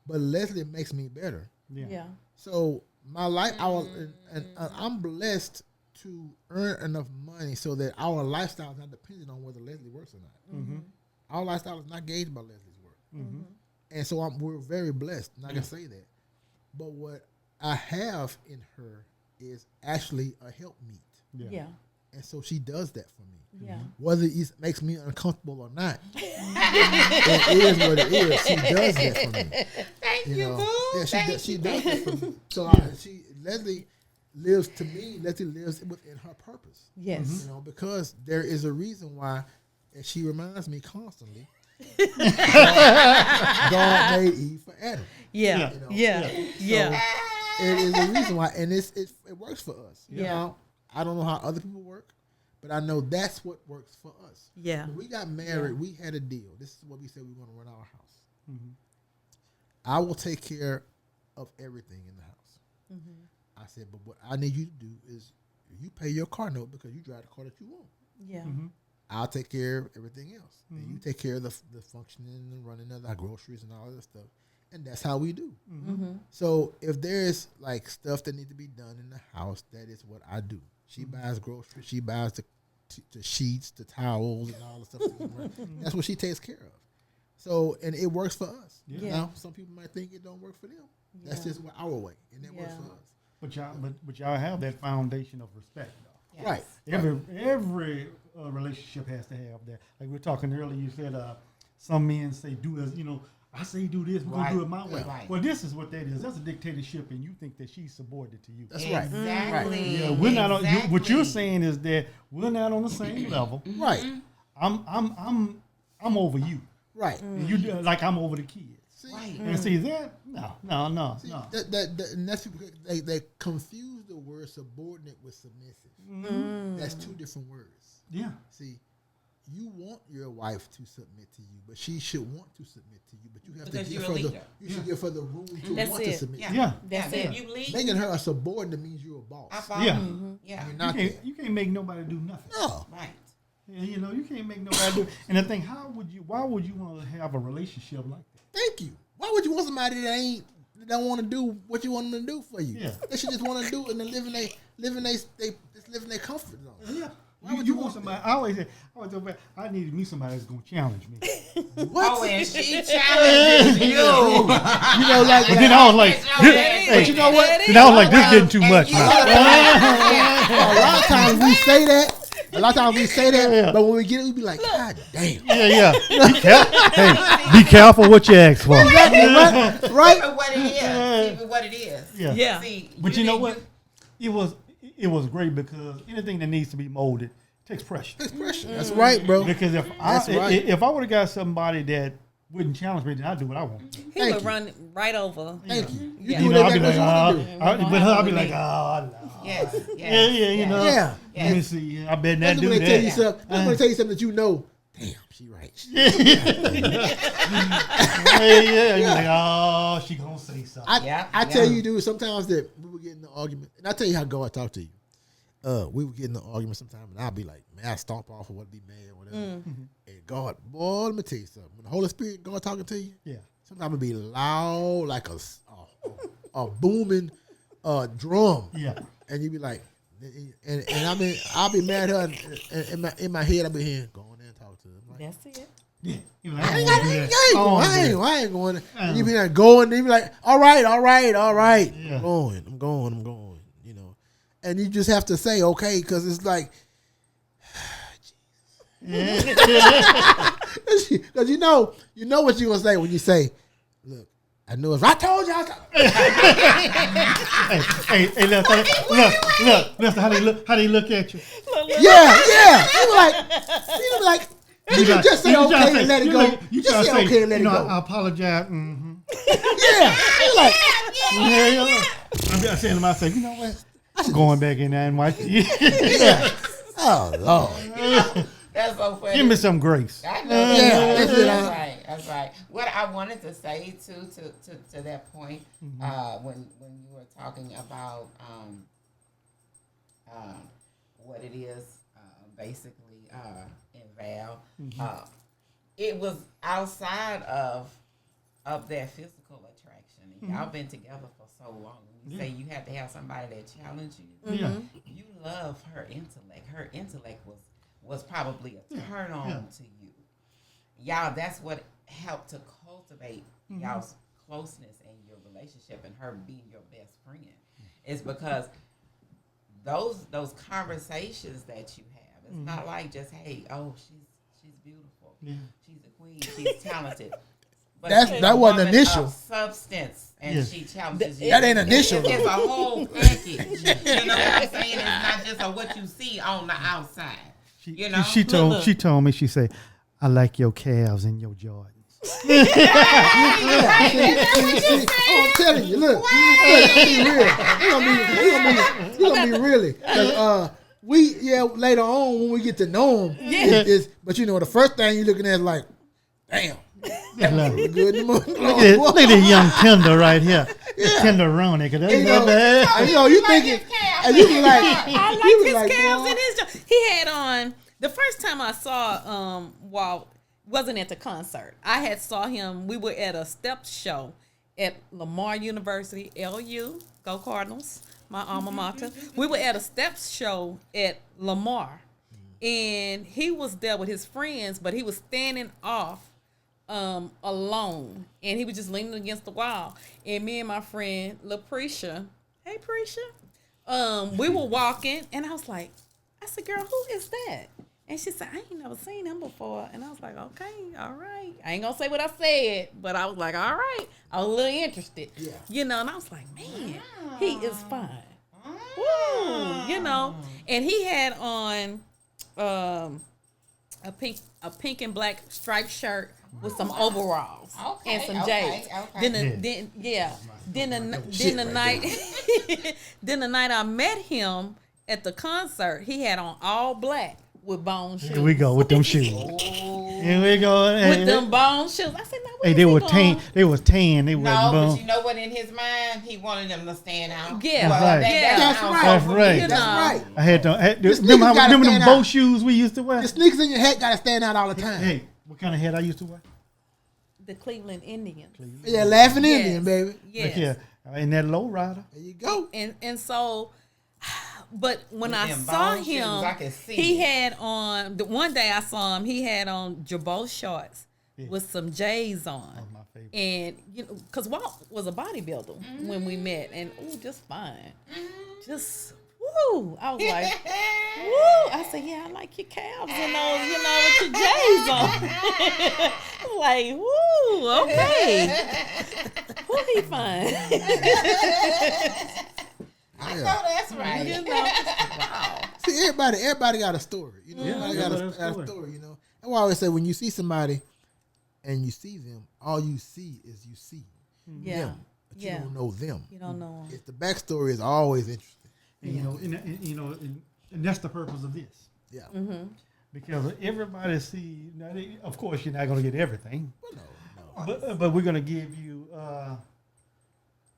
But Leslie makes me better. Yeah. So my life, I'm blessed to earn enough money so that our lifestyle is not dependent on whether Leslie works or not. Our lifestyle is not gauged by Leslie's work. And so we're very blessed, and I can say that. But what I have in her is actually a helpmeet. Yeah. And so she does that for me. Yeah. Whether it makes me uncomfortable or not, it is what it is. She does that for me. Thank you, boo. Yeah, she does that for me. So Leslie lives within her purpose. Yes. Because there is a reason why, and she reminds me constantly, God made Eve for Adam. Yeah. Yeah. So it is a reason why, and it works for us. Yeah. I don't know how other people work, but I know that's what works for us. Yeah. When we got married, we had a deal. This is what we said we were going to run our house. I will take care of everything in the house. I said, but what I need you to do is you pay your car note because you drive the car that you want. Yeah. I'll take care of everything else. And you take care of the functioning and running of our groceries and all that stuff. And that's how we do. So if there's like stuff that needs to be done in the house, that is what I do. She buys groceries. She buys the sheets, the towels, and all the stuff. That's what she takes care of. So, and it works for us. Yeah. Now, some people might think it don't work for them. That's just our way, and it works for us. But y'all have that foundation of respect, though. Yes. Right. Every relationship has to have that. Like we were talking earlier, you said some men say do as I say do this, we're gonna do it my way. Right. Well, this is what that is. That's a dictatorship, and you think that she's subordinate to you. That's right. Exactly. Yeah, we're not on. What you're saying is that we're not on the same level. Right. I'm over you. Right. And you like I'm over the kids. See, Right. And see that? No. see, and that's because they confuse the word subordinate with submissive. That's two different words. Yeah. See, you want your wife to submit to you, but she should want to submit to you. But you have Because to you're give a her leader. you should give her the room to That's want to it. submit. Yeah. That's it. If you lead, Making her a subordinate means you're a boss. I follow. Yeah. Yeah. You're not You can't make nobody do nothing. no. Right. Yeah, you can't make nobody do. And the thing, why would you want to have a relationship like that? Thank you. Why would you want somebody that don't want to do what you want them to do for you? Yeah. They should just want to do it and then live in their comfort zone. Yeah. Why would you you want want somebody? I always say, I need to meet somebody that's gonna challenge me. What? Oh, and she challenges you. Like And then I was like, but you know what? Then I was like, this getting too much. you- Now. A lot of times we say that. But when we get it, we be like, God damn. Yeah. Be careful what you ask for. Right? For what it is. Even what it is. Yeah. See, But you know what? It was great because anything that needs to be molded takes pressure. It's pressure. That's right, bro. Because if That's right. I would have got somebody that wouldn't challenge me, then I'd do what I want. He Thank would you. run right over. Thank you. Yeah. You You do know, I'd be what like, you want to do. with her, I'd be like, no. Yes. Yeah, you know. Yeah. Let me see. I bet that That's do when they tell you that. something. That's when they tell you something that you know. Damn, she right. Yeah. You're like, oh, she gonna say something. I tell you, dude, sometimes that we would get in an argument, and I tell you how God talk to you. We would get in an argument sometimes, and I'd be like, man, I stomp off or what, be mad or whatever. And God, boy, let me tell you something. When the Holy Spirit, God talking to you, Yeah. sometimes it'd be loud like a booming drum. Yeah. And you be like, and I mean, I'll be mad at her, and in my head, I'll be here, go in there and talk to her. I'm like, That's it. Yeah. You're like, I I ain't going. And you be like going, and you be like, all right. Yeah. I'm going. You know, and you just have to say okay, because it's like, because you know what you gonna say when you say, look, I knew if I told you, Hey, listen, how they look at you? yeah. You be like. You can just say okay and let it go. You just say okay and let it go. I apologize. Mm-hmm. Yeah. You're like, I'm saying to myself, you know what? I'm going back in there and watch. yeah. Oh Lord. That's so funny. Give me some grace. I know. That's right. That's right. What I wanted to say too, to that point, when you were talking about what it is, basically in Val, it was outside of that physical attraction. And y'all been together for so long. You say you have to have somebody that challenge you. Yeah. You love her intellect. Her intellect was probably a turn on to you. Y'all, that's what helped to cultivate y'all's closeness and your relationship and her being your best friend. Is because those conversations that you have, it's not like just, hey, oh, she's beautiful. Yeah. She's a queen. She's talented. But That wasn't initial. Substance, and she challenges you. That ain't initial. It's a whole package. You know what I'm saying? It's not just what you see on the outside. You know? She told me, she said, I like your calves and your Jordans. I'm telling you, look, it's gonna be really. 'Cause, later on when we get to know him, but you know the first thing you're looking at is like, damn. Look Good in the morning. at this young tender right here. Tenderoni. You thinking, and you be like, I like his calves and his. He had on the first time I saw Walt wasn't at the concert. I had saw him. We were at a step show at Lamar University, LU. Go Cardinals, my alma mater. We were at a step show at Lamar, and he was there with his friends, but he was standing off. Alone, and he was just leaning against the wall, and me and my friend LaPrecia, hey Precia, we were walking, and I said, girl, who is that? And she said, I ain't never seen him before. And I was like, okay, all right. I ain't gonna say what I said, but I was like, all right. I was a little interested, and I was like, man, he is fine. Woo, and he had on a pink and black striped shirt with some overalls and some J's. Then the night I met him at the concert, he had on all black with bone shoes. Here we go with them shoes. Here we go with them bone shoes. I said, no, they were tan. They was tan. They no, but you know what? In his mind, he wanted them to stand out. Yeah, that's right. That's right. I had to. Remember them bow shoes we used to wear? The sneakers in your hat gotta stand out all the time. Hey, what kind of hat I used to wear? The Cleveland Indians. Yeah, laughing Indian, baby. Yes. Yeah, in that low rider. There you go. And so, but when with I saw him, shoes, he had on, the one day I saw him, he had on Jabot shorts with some J's on. That was my favorite. And, because Walt was a bodybuilder when we met, and just fine. Just, woo. I was like, woo. I said, yeah, I like your calves and those, with your J's on. I was like, woo, okay. Who he fine? I know that's right. Wow. See, everybody got a story. Everybody got a story. That's why I always say when you see somebody and you see them, all you see is you see them, but you don't know them. You don't know them. The backstory is always interesting. And and that's the purpose of this. Yeah. Mm-hmm. Because everybody see. Now of course, you're not going to get everything. No. But we're going to give you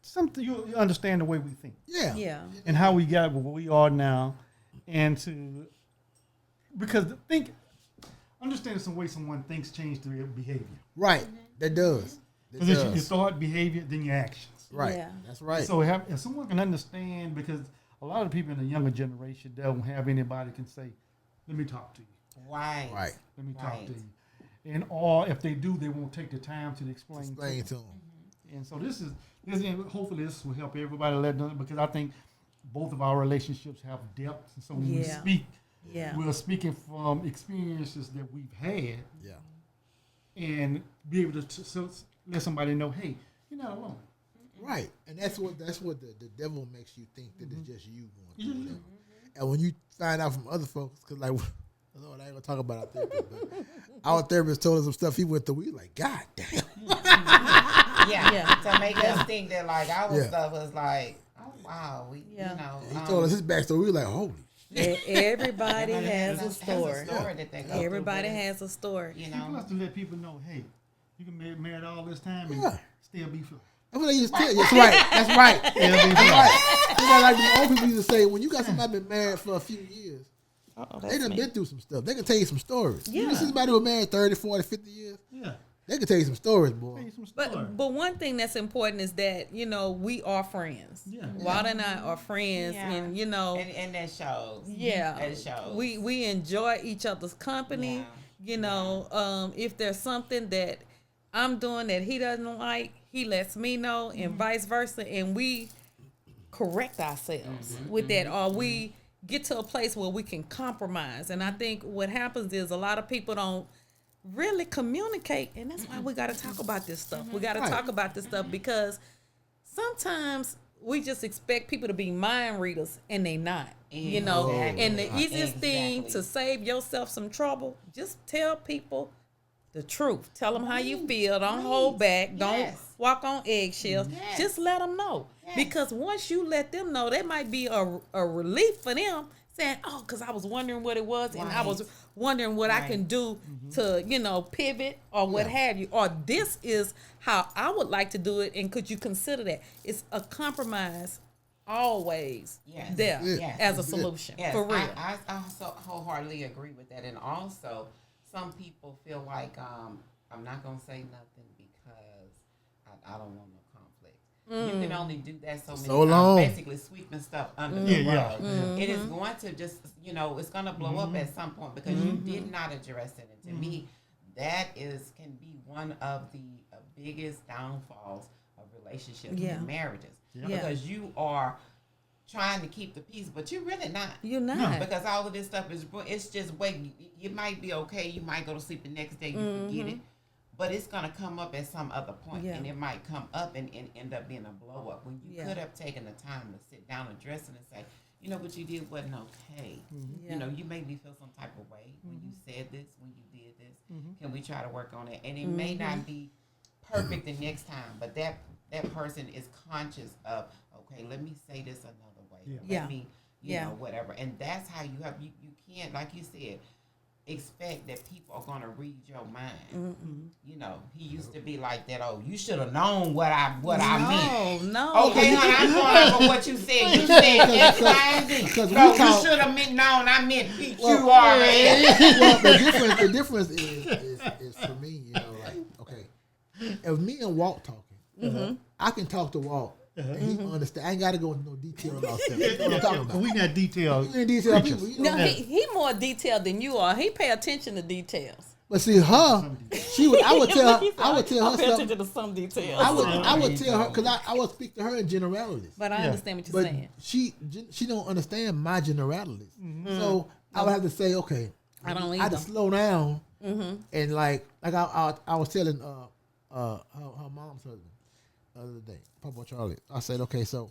something you understand the way we think. Yeah. And how we got where we are now, because understand some way someone thinks change their behavior. Right. That does. Because it's your thought, behavior, then your actions. Right. Yeah. That's right. So if someone can understand, because a lot of people in the younger generation don't have anybody can say, let me talk to you. Right. Let me talk to you. Or if they do, they won't take the time to explain to them. And so this is hopefully this will help everybody let them, because I think both of our relationships have depth. And so when we speak, we're speaking from experiences that we've had. Yeah. And be able to let somebody know, hey, you're not alone. Right. And that's what the devil makes you think that it's just you going through whatever. And when you find out from other folks, because Lord, I ain't gonna talk about our therapist, but our therapist told us some stuff he went through. We like, God damn. To make us think that like our stuff was like, oh wow, He told us his backstory. We were like, holy Everybody has a story. That they go Everybody through, has a story. you People know. have to let people know, hey, you can be married all this time and still be fly. That's what they used to tell you. That's right. That's right. That's right. You know, like the old people used to say, when you got somebody been married for a few years, they done been through some stuff. They can tell you some stories. Yeah. You see somebody who married 30, 40, 50 years? Yeah. They can tell you some stories, boy. But one thing that's important is that, you know, we are friends. Yeah. Wanda and I are friends, and, you know. And that shows. Yeah. That shows. We enjoy each other's company. Yeah. You know, if there's something that I'm doing that he doesn't like, he lets me know, and vice versa, and we correct ourselves with that, or we get to a place where we can compromise. And I think what happens is a lot of people don't really communicate, and that's why we got to talk about this stuff. We got to talk about this stuff, because sometimes we just expect people to be mind readers, and they not. You know, and the easiest thing to save yourself some trouble, just tell people the truth. Tell them how you feel. Don't hold back. Don't walk on eggshells. Just let them know. Because once you let them know, that might be a relief for them, saying, oh, because I was wondering what it was, and I was wondering what I can do to, you know, pivot or what have you. Or this is how I would like to do it, and could you consider that? It's a compromise always there as a solution. For real. I also wholeheartedly agree with that. And also, some people feel like I'm not going to say nothing because I don't want no conflict. You can only do that so many times, basically sweeping stuff under the rug. It is going to just, you know, it's going to blow up at some point because you did not address it. And to me, that can be one of the biggest downfalls of relationships and marriages. Because you are trying to keep the peace, but you're really not. You're not. Because all of this stuff it's just waiting. You might be okay. You might go to sleep the next day. You forget it. But it's going to come up at some other point, and it might come up and end up being a blow up when you could have taken the time to sit down, address it, and say, you know, what you did wasn't okay. You know, you made me feel some type of way when you said this, when you did this. Can we try to work on it? And it may not be perfect the next time, but that person is conscious of, okay, let me say this another way. Let me, you know, whatever. And that's how you have, you can't, like you said, expect that people are going to read your mind. You know, he used to be like that. Oh, you should have known what I meant. No. Okay, honey, I'm going over what you said. You said X, Y, and Z. No, you should have known I meant P-Q-R-A. Well, the difference is for me, you know, like, okay, if me and Walt talking, I can talk to Walt. And he understand. I ain't got to go into no detail about stuff. You know what I'm talking about. We got details. We detail people. You know? No, he more detailed than you are. He pay attention to details. But see, I would tell her I pay stuff. attention to some details. I would tell her, because I would speak to her in generalities. But I understand what you're saying. She don't understand my generalities. So I would have to say, okay, I don't I had to slow down. And like I was telling her mom's husband the other day, Papa Charlie. I said, okay, so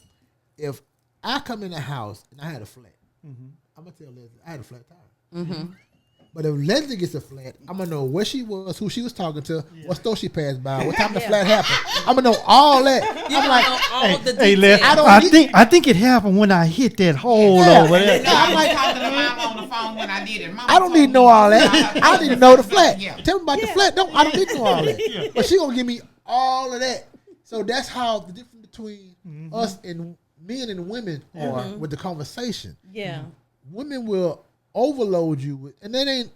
if I come in the house and I had a flat, I'm gonna tell Leslie I had a flat tire. But if Leslie gets a flat, I'm gonna know where she was, who she was talking to, what store she passed by, what time the flat happened. I'm gonna know all that. I'm like, hey, Les, I think it happened when I hit that hole over there. No, I'm like talking to Mom on the phone when I did it. Mama I don't need to know all that. I need to know the flat. Yeah. Tell me about the flat. No, I don't need to know all that. But she gonna give me all of that. So that's how the difference between us and men and women are with the conversation. Yeah. Women will overload you with, and that ain't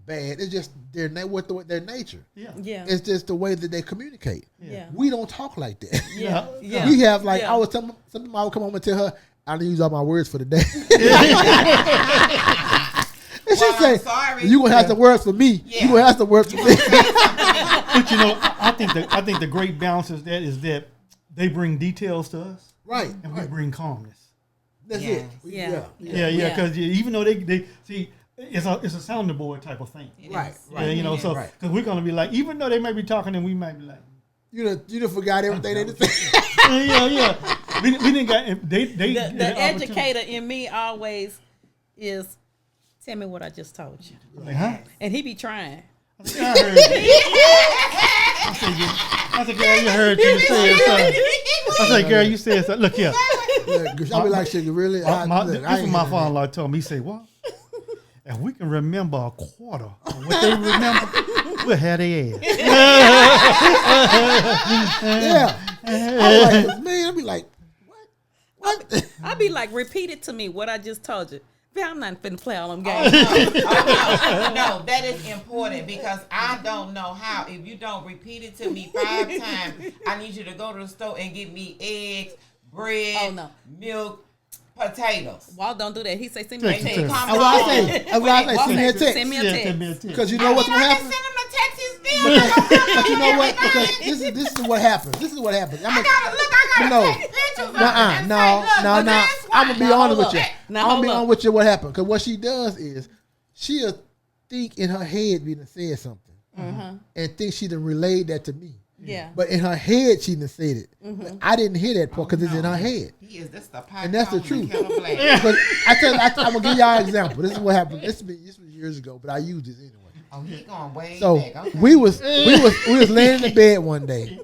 bad. It's just their nature. Yeah. It's just the way that they communicate. Yeah. We don't talk like that. Yeah. We have like I was telling something. I would come home and tell her I didn't use all my words for the day. And she say, sorry. "You gonna have some words for me. You gonna have some words for me." But you know, I think the great balance is that they bring details to us, Right? and we bring calmness. That's Yes. it. Yeah. Because even though they see, it's a sounding board type of thing. Right. Yeah, you know, so because we're gonna be like, even though they may be talking, and we might be like, You done forgot everything they just said. yeah. We didn't got they The educator in me always is, tell me what I just told you. Like, huh? And he be trying. I heard you. I said, girl, you heard you said something. I said, girl, you said something. Look here. Look, I'll be like, Sugar, really? This is my father-in-law told me. He said, "What? If we can remember a quarter of what they remember, we'll have their ass." Yeah. I was like, man, I'd be like, what? I'd be like, repeat it to me what I just told you. I'm not finna play all them games. No, that is important because I don't know how. If you don't repeat it to me 5 times, I need you to go to the store and get me eggs, bread, milk, potatoes. Walt don't do that. He say, send me a text. Send me a text. Because you know what's going to happen? Send him a text. But you know what? Because this is what happens. This is what happens. I gotta take pictures of it and say, look, no. I'm gonna be honest with you. I'm gonna be hold honest with you. What happened? Because what she does is she'll think in her head we done said something, and think she done relayed that to me. Yeah. But in her head she done said it. I didn't hear that part because it's in her head. And that's the truth. But I'm gonna give y'all an example. This is what happened. This was years ago, but I used this anyway. Oh, he going way so back. Okay. we was laying in the bed one day,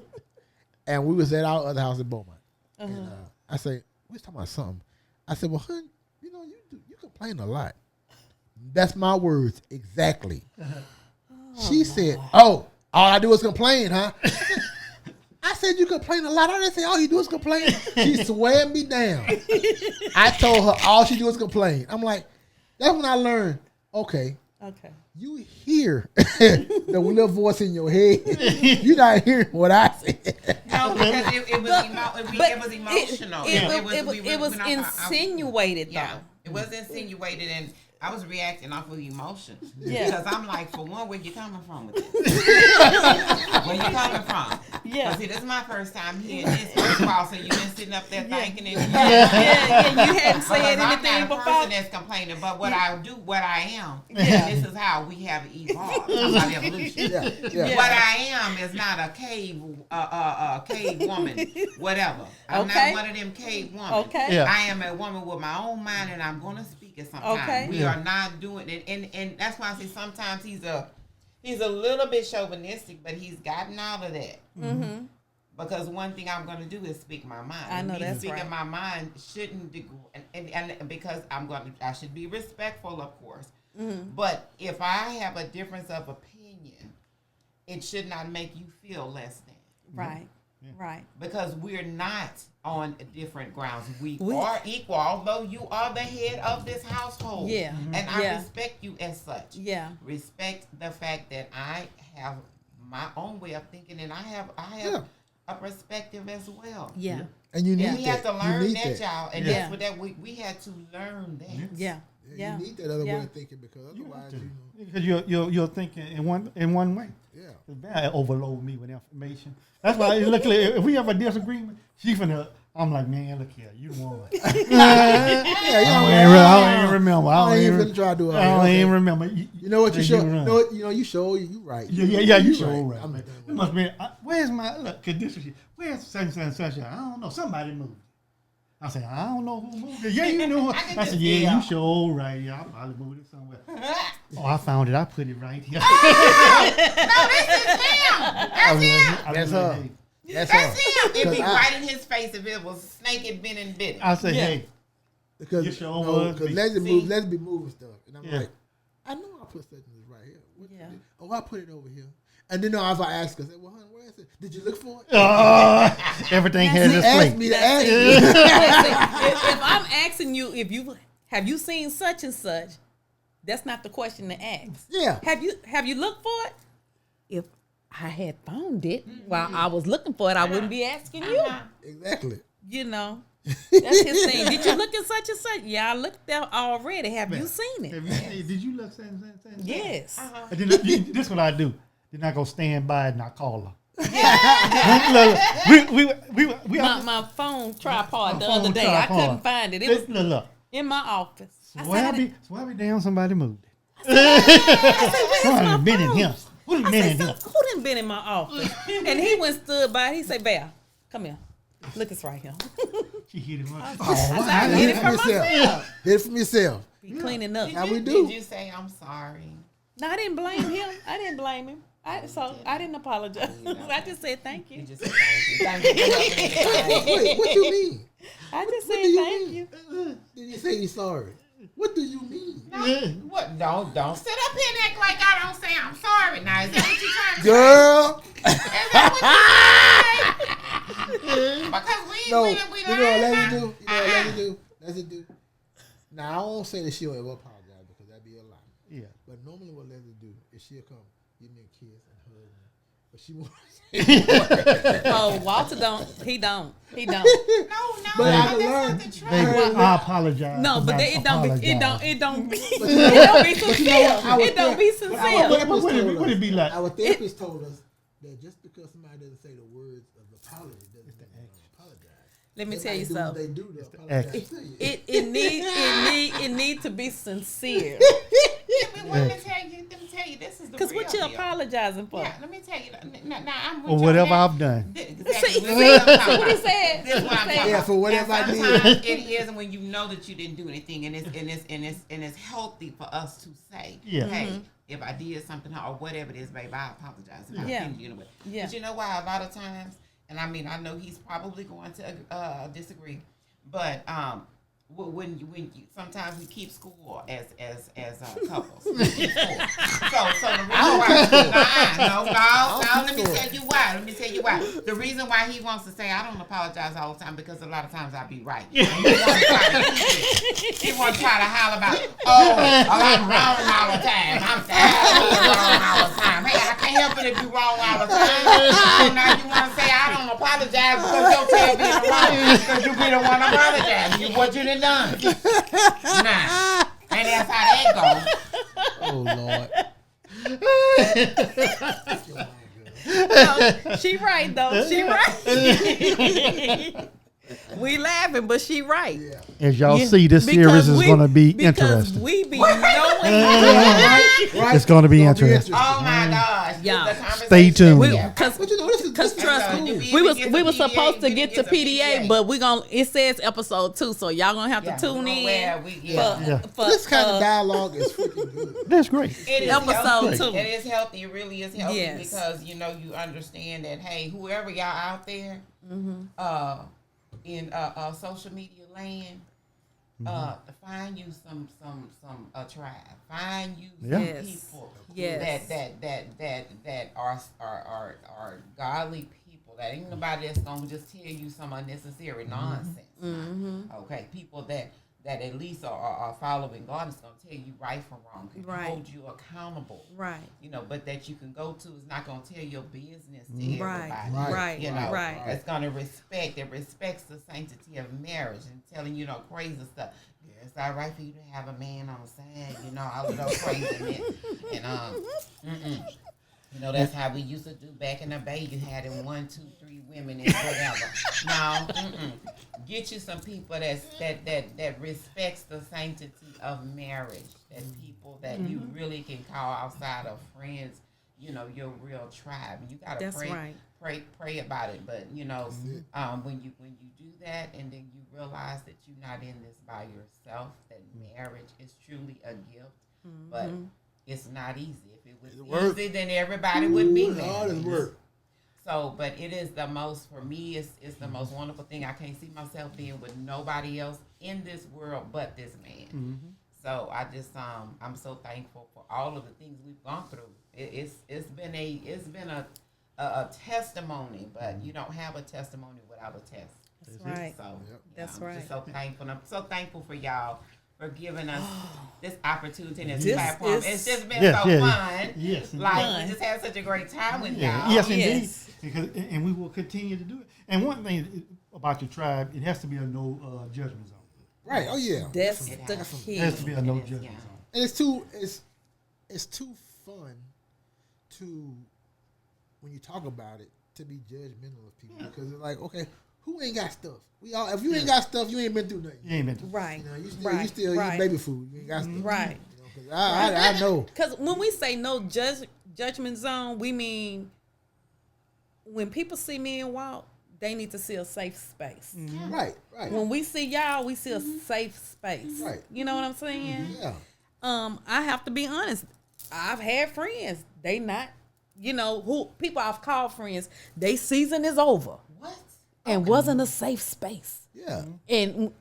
and we was at our other house in Beaumont. And I say, we was talking about something. I said, well, hun, you know, you complain a lot. That's my words exactly. She said, oh, all I do is complain, huh? I said, you complain a lot. I didn't say all you do is complain. She swam me down. I told her all she do is complain. I'm like, that's when I learned, okay. You hear the little voice in your head. You're not hearing what I said. No, because it was emotional. It was insinuated, though. Yeah, it was insinuated, and I was reacting off of emotion. Yeah. Because I'm like, for one, where you coming from with this? Where you coming from? Yeah. See, this is my first time hearing this. First of all, so you've been sitting up there thinking it. Yeah, you hadn't said anything I'm not a before. person that's complaining, but what I am, this is how we have evolved. Talking about evolution. Yeah. What I am is not a cave woman, whatever. I'm not one of them cave women. Okay. Yeah. I am a woman with my own mind, and I'm gonna speak it sometimes. Okay. We are not doing it, and that's why I say sometimes he's a little bit chauvinistic, but he's gotten out of that. Mm-hmm. Because one thing I'm going to do is speak my mind. I know that's speaking right. my mind shouldn't and because I should be respectful, of course. Mm-hmm. But if I have a difference of opinion, it should not make you feel less than. Right. Yeah. Right. Because we're not on different grounds. We are equal, although you are the head of this household. Yeah. Mm-hmm. And I respect you as such. Yeah. Respect the fact that I have my own way of thinking, and I have a perspective as well. Yeah. And you need that. We have to learn that, y'all. y'all. And that's what we had to learn that. Yeah. You need that other way of thinking because otherwise, because you're thinking in one way. Yeah. That overload me with information. That's why if we have a disagreement, I'm like, man, look here, you won. I don't even remember. I don't even try to do it. I don't even remember. You know what you show? You show you right. Yeah, you show right. It must be. Where's my look? Where's such and such? I don't know. Somebody moved. I said, I don't know who moved it. Yeah, you know. I said, yeah, you show right. Yeah, I probably moved it somewhere. Oh, I found it. I put it right here. No, this is him. That's him. That's her. That's him. It'd be right in his face if it was a snake had been in bit. I said, hey. Because Leslie be moving stuff. And I'm like, I know I put such and right here. Oh, I put it over here. And then I ask her, I said, well, honey, where is it? Did you look for it? Everything has its place. Ask me to ask you. If I'm asking you, have you seen such and such, that's not the question to ask. Yeah. Have you looked for it? If I had found it while I was looking for it, I wouldn't be asking you. Exactly. You know. That's his thing. Did you look at such and such? Yeah, I looked there already. Have you seen it? Did you look such? Yes. This is what I do. Then I go stand by it and I call her. My phone tripod the other day. I couldn't find it. It was in my office. Swear down, somebody moved it. I said, somebody been in here. Who done been in my office? And he went stood by. He said, Val, come here. Look, it's right here. She hit him up. I hit it for myself. Hit it from yourself. Be cleaning up. How we do? Did you say I'm sorry? No, I didn't blame him. I I didn't apologize. I just said thank you. You just said thank you. Wait, what you mean? I just What said do you thank mean? you. Did you say you're sorry? What do you mean? No, what? Don't sit up here and act like I don't say I'm sorry. Now is that what you trying to Girl. say? Is that what you trying to say? Because we No, we you know what Leslie do? You know what Leslie do? Leslie do? Now, I won't say that she'll ever apologize because that'd be a lie. Yeah. But normally what Leslie do is she'll come, give me a kiss and hug me. But she won't Oh, Walter don't. He don't. No, But I that's learned. not the truth. I apologize. No, for but not it don't be. It don't. apologizing. It don't be. But you know what? It don't be But you know what? sincere. It don't be sincere. What it be like? Our therapist told us that just because somebody doesn't say the words of apology doesn't mean they're going to apologize. Let me tell you do what something. they do to apologize to you. It need to be sincere. Let me tell you, this is the Because real what you deal. apologizing for? Yeah, let me tell you. Now I'm with Or you whatever on I've done. that. See, Exactly. what he said. This is what I'm talking Yeah, about. for whatever I And did. sometimes it is when you know that you didn't do anything, and it's healthy for us to say, Yeah. hey, if I did something or whatever it is, babe, I apologize. If I Yeah. offended you in a way. Yeah. But you know why? A lot of times, and I mean, I know he's probably going to disagree, but when you sometimes we keep score as couples. We keep score. So the reason why no, let me tell you why. Let me tell you why. The reason why he wants to say I don't apologize all the time because a lot of times I be right. He wants to try to holler about I'm wrong all the time. I'm wrong all the time. Hey, I can't help it if you wrong all the time. So now you want to say I don't apologize because your tail being wrong because you be the one apologizing. You what you done done. Nah. And that's how that goes. Oh, Lord. No, she right though. She right. We laughing, but she right. Yeah. As y'all Yeah, see, this because series is we- going to be because interesting. we be knowing. Right? It's going to be interesting. Oh my gosh. Yeah. The conversation Stay tuned. that we have. Because But you know, this is trust cool. me, You we get was to supposed PDA, to you get to get to PDA, PDA. but we gonna. It says episode 2, so y'all gonna have to tune in. Yeah. For, This kind of dialogue is freaking good. That's great. It is Episode healthy. 2. It is healthy. It really is healthy Yes. because you understand that hey, whoever y'all out there, in social media land, find you some tribe. Find you some Yeah. people Yes. that are godly people. That ain't nobody that's gonna just tell you some unnecessary nonsense. Okay, people that at least are following God is gonna tell you right from wrong. Can Right. hold you accountable. Right. But that you can go to is not gonna tell your business to everybody. Right. Right. It's gonna respects the sanctity of marriage and telling crazy stuff. Yeah, it's all right for you to have a man on the side, all of those crazy men. And that's how we used to do back in the day. You had in 1, 2, 3 women and whatever. No, get you some people that respects the sanctity of marriage. That people that you really can call outside of friends. Your real tribe. You gotta That's right. pray about it. But when you do that, and then you realize that you're not in this by yourself. That marriage is truly a gift, but it's not easy. If it was easy, then everybody would be married. Hard as work. So, but it is the most, for me, it's the most wonderful thing. I can't see myself being with nobody else in this world but this man. So I just, I'm so thankful for all of the things we've gone through. It's been a testimony, but you don't have a testimony without a test. That's right. So That's I'm right. just so thankful. And I'm so thankful for y'all for giving us this opportunity and this This platform. is- It's just been Yes, so yes, fun. yes, Like fun. we just had such a great time with Yeah. y'all. Yes, indeed. Yes. Because, and we will continue to do it. And one thing about your tribe, it has to be a no judgment zone. Right. Oh, yeah. That's It the has. key. It has to be a no It is, judgment yeah. zone. And it's too fun to, when you talk about it, to be judgmental of people. Because it's like, okay, who ain't got stuff? If you ain't got stuff, you ain't been through nothing. You ain't meant to. Right. You still eat baby food. You ain't got stuff. Right. 'Cause I know. Because when we say no judgment zone, we mean when people see me and Walt, they need to see a safe space. Right. When we see y'all, we see a safe space. Right. You know what I'm saying? Yeah. I have to be honest. I've had friends. They not you know, who people I've called friends, they season is over. What? And wasn't a safe space. Yeah. And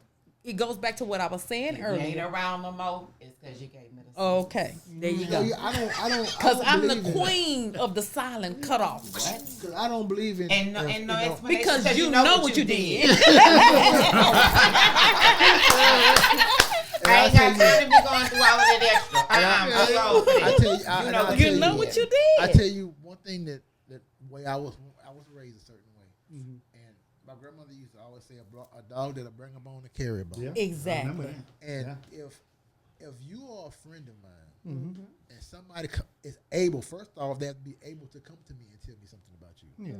it goes back to what I was saying If you earlier. ain't around no more, it's because you gave me the Okay, there you go. I don't. Because I'm the believe in queen of the silent cutoff. What? Because I don't believe in. And no explanation. Because you know what you did. I ain't got time to be going through all of that extra. I tell you, You know what you did. I tell you one thing that way I was raised a certain way, and my grandmother used to always say a dog that'll bring a bone to carry a bone. Yeah. Exactly. And if you are a friend of mine, and somebody is able, first off, they have to be able to come to me and tell me something about you. Yeah.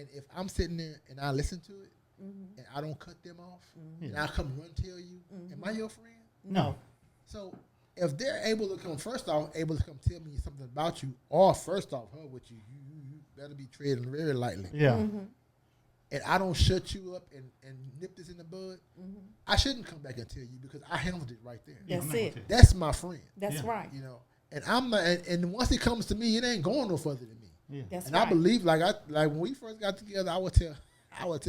And if I'm sitting there and I listen to it, and I don't cut them off, and I come run tell you, am I your friend? No. So if they're able to come, first off, able to come tell me something about you, or first off, her with you better be treading very lightly. Yeah. And I don't shut you up and nip this in the bud, I shouldn't come back and tell you because I handled it right there. Yeah, That's I'm not it. gonna That's my friend. That's Yeah. right. You know, and I'm not, and once it comes to me, it ain't going no further than me. Yeah. That's And right. I believe, like when we first got together, I would tell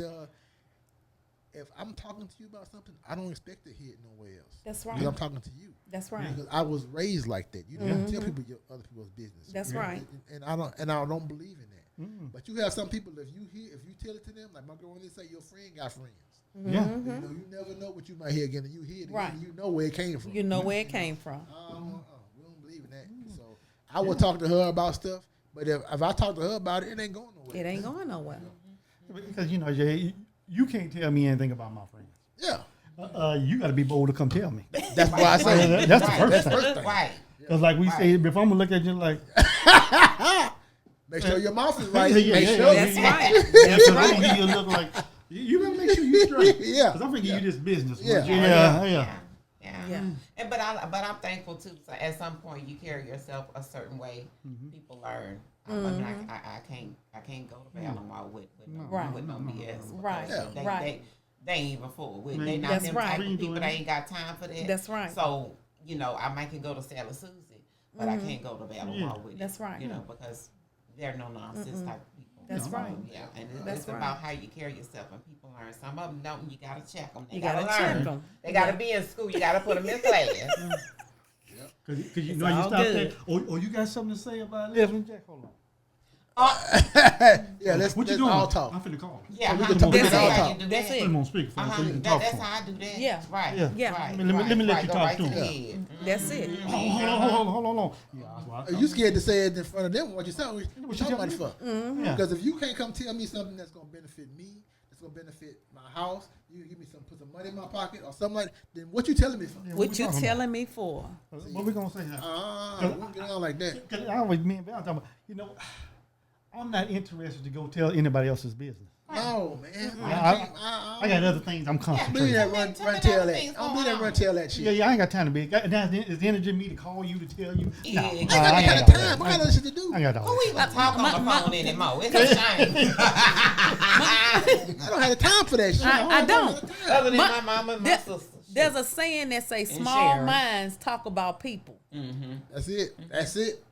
her, if I'm talking to you about something, I don't expect to hear it nowhere else. That's right. Because I'm talking to you. That's right. Because I was raised like that. You don't tell people other people's business. That's right. And I don't believe in that. But you have some people, if you tell it to them, like my girl, when they say your friend got friends. Yeah. You know, you never know what you might hear again, and you hear it again, Right. and you know where it came from. You know where it came from. We don't believe in that. So I would talk to her about stuff, but if I talk to her about it, it ain't going nowhere. It ain't going nowhere. Because, Jay, you can't tell me anything about my friends. Yeah. You got to be bold to come tell me. That's why I say That's the Right. first thing. first thing. Right. Because like we say, if I'm going to look at you like, Make sure your mouth is right. Yeah, Make yeah, sure. That's right. That's right. I'm you look like, you better make sure you straight. Yeah. Because I'm thinking you this business. Yeah. Yeah. Yeah. And but I'm thankful too. So at some point you carry yourself a certain way. People learn. I mean, I can't go to Baltimore with no BS. Right. They, Right. they ain't even full with. Man, They not that's them right. type of people. They ain't got time for that. That's right. So I might can go to Sally Susie, but I can't go to Baltimore with it. That's right. Because they're no nonsense type of people. That's right. Yeah, and That's it's right. about how you carry yourself, and people learn. Some of them don't. You gotta check them. They You gotta gotta check learn. 'em. They gotta be in school. You gotta put them in class. Because you It's know you all stop good. there. Or you got something to say about Leslie Jack? Hold on. Yeah, let's What you let's doing? all talk. I'm finna call. Yeah, we how can talk. that's That's how it. you do That's that. it. Put him on speakerphone so you can talk to That's him. how I do that. Yeah. Right. Yeah. Yeah. Right. Let me let you Go talk right to the him. head. That's it. Hold on. Yeah, that's why I You scared to say it in front of them? What you saying? What you What talking you about it for? Yeah. Because if you can't come tell me something that's gonna benefit me, that's gonna benefit my house, you give me put some money in my pocket or something like that, then what you telling me for? Yeah, What we you talking telling me for? about? What we gonna say now? We don't get on like that. Because I always, me and Val talking about, I'm not interested to go tell anybody else's business. No, man. I got other things I'm I believe concentrating that on. run tell that. I don't believe that run tell that shit. Yeah, I ain't got time to be. Is the energy in me to call you to tell you? Yeah. No, I I ain't I got got the time. all I that. got other shit to do. I got all Who that. even talk on the phone anymore? It's a shame. I don't have the time for that shit. I don't. Other than My- my mama and my that- sister. There's a saying that say small Sharon. minds talk about people. That's it. That's it.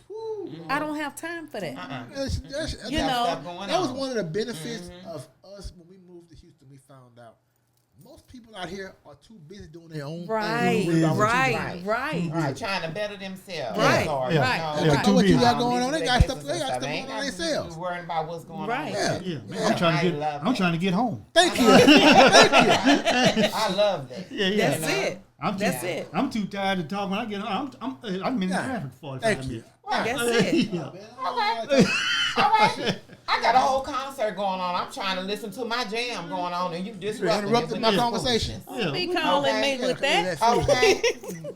Woo. I don't have time for that. That's- You know, Stuff going that was on. one of the benefits of us when we moved to Houston. We found out most people out here are too busy doing their own Right, thing. About what you do. right, right. Right, trying to better themselves. Right, Or, yeah. right, you know, right. Know what you Too got busy. going on? They got stuff. They got stuff Ain't going on got themselves. worrying about what's going Right. on. Yeah. Yeah, man, I'm trying to get home. Thank you. Thank you. I love that. Yeah. That's it. That's it. I'm too tired to talk when I get home. I'm in traffic for 45 Thank you. minutes. That's it. Yeah. All right. I got a whole concert going on. I'm trying to listen to my jam going on, and you disrupted interrupted my conversation. Yeah. Be calling Okay. me with that. Okay.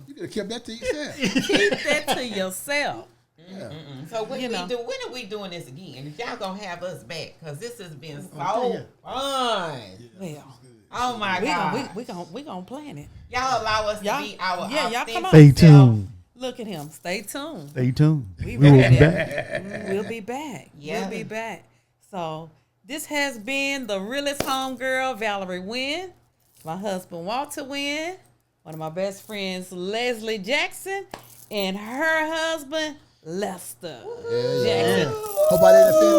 You could have kept that to yourself. Keep that to yourself. Yeah. So when You know. when are we doing this again? Y'all gonna have us back? Because this has been tell so ya. fun. Well, Oh my God. we gonna plan it. Y'all allow us Y'all- to be our yeah, y'all come authentic on. Stay self. tuned. Look at him. Stay tuned. Stay tuned. We We will ready. be back. We'll be back. Yeah. We'll be back. So this has been the realest homegirl, Valerie Wynn, my husband Walter Wynn, one of my best friends, Leslie Jackson, and her husband, Lester Yeah. Jackson. Hope I didn't offend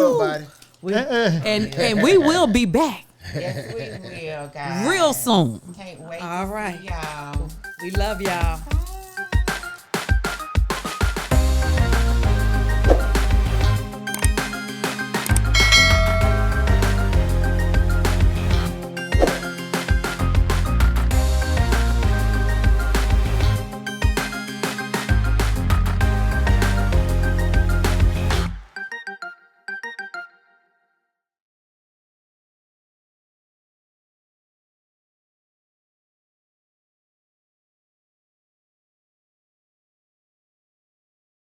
nobody. And we will be back Yes, we will, guys. real soon. Can't wait All to right. see y'all. We love y'all.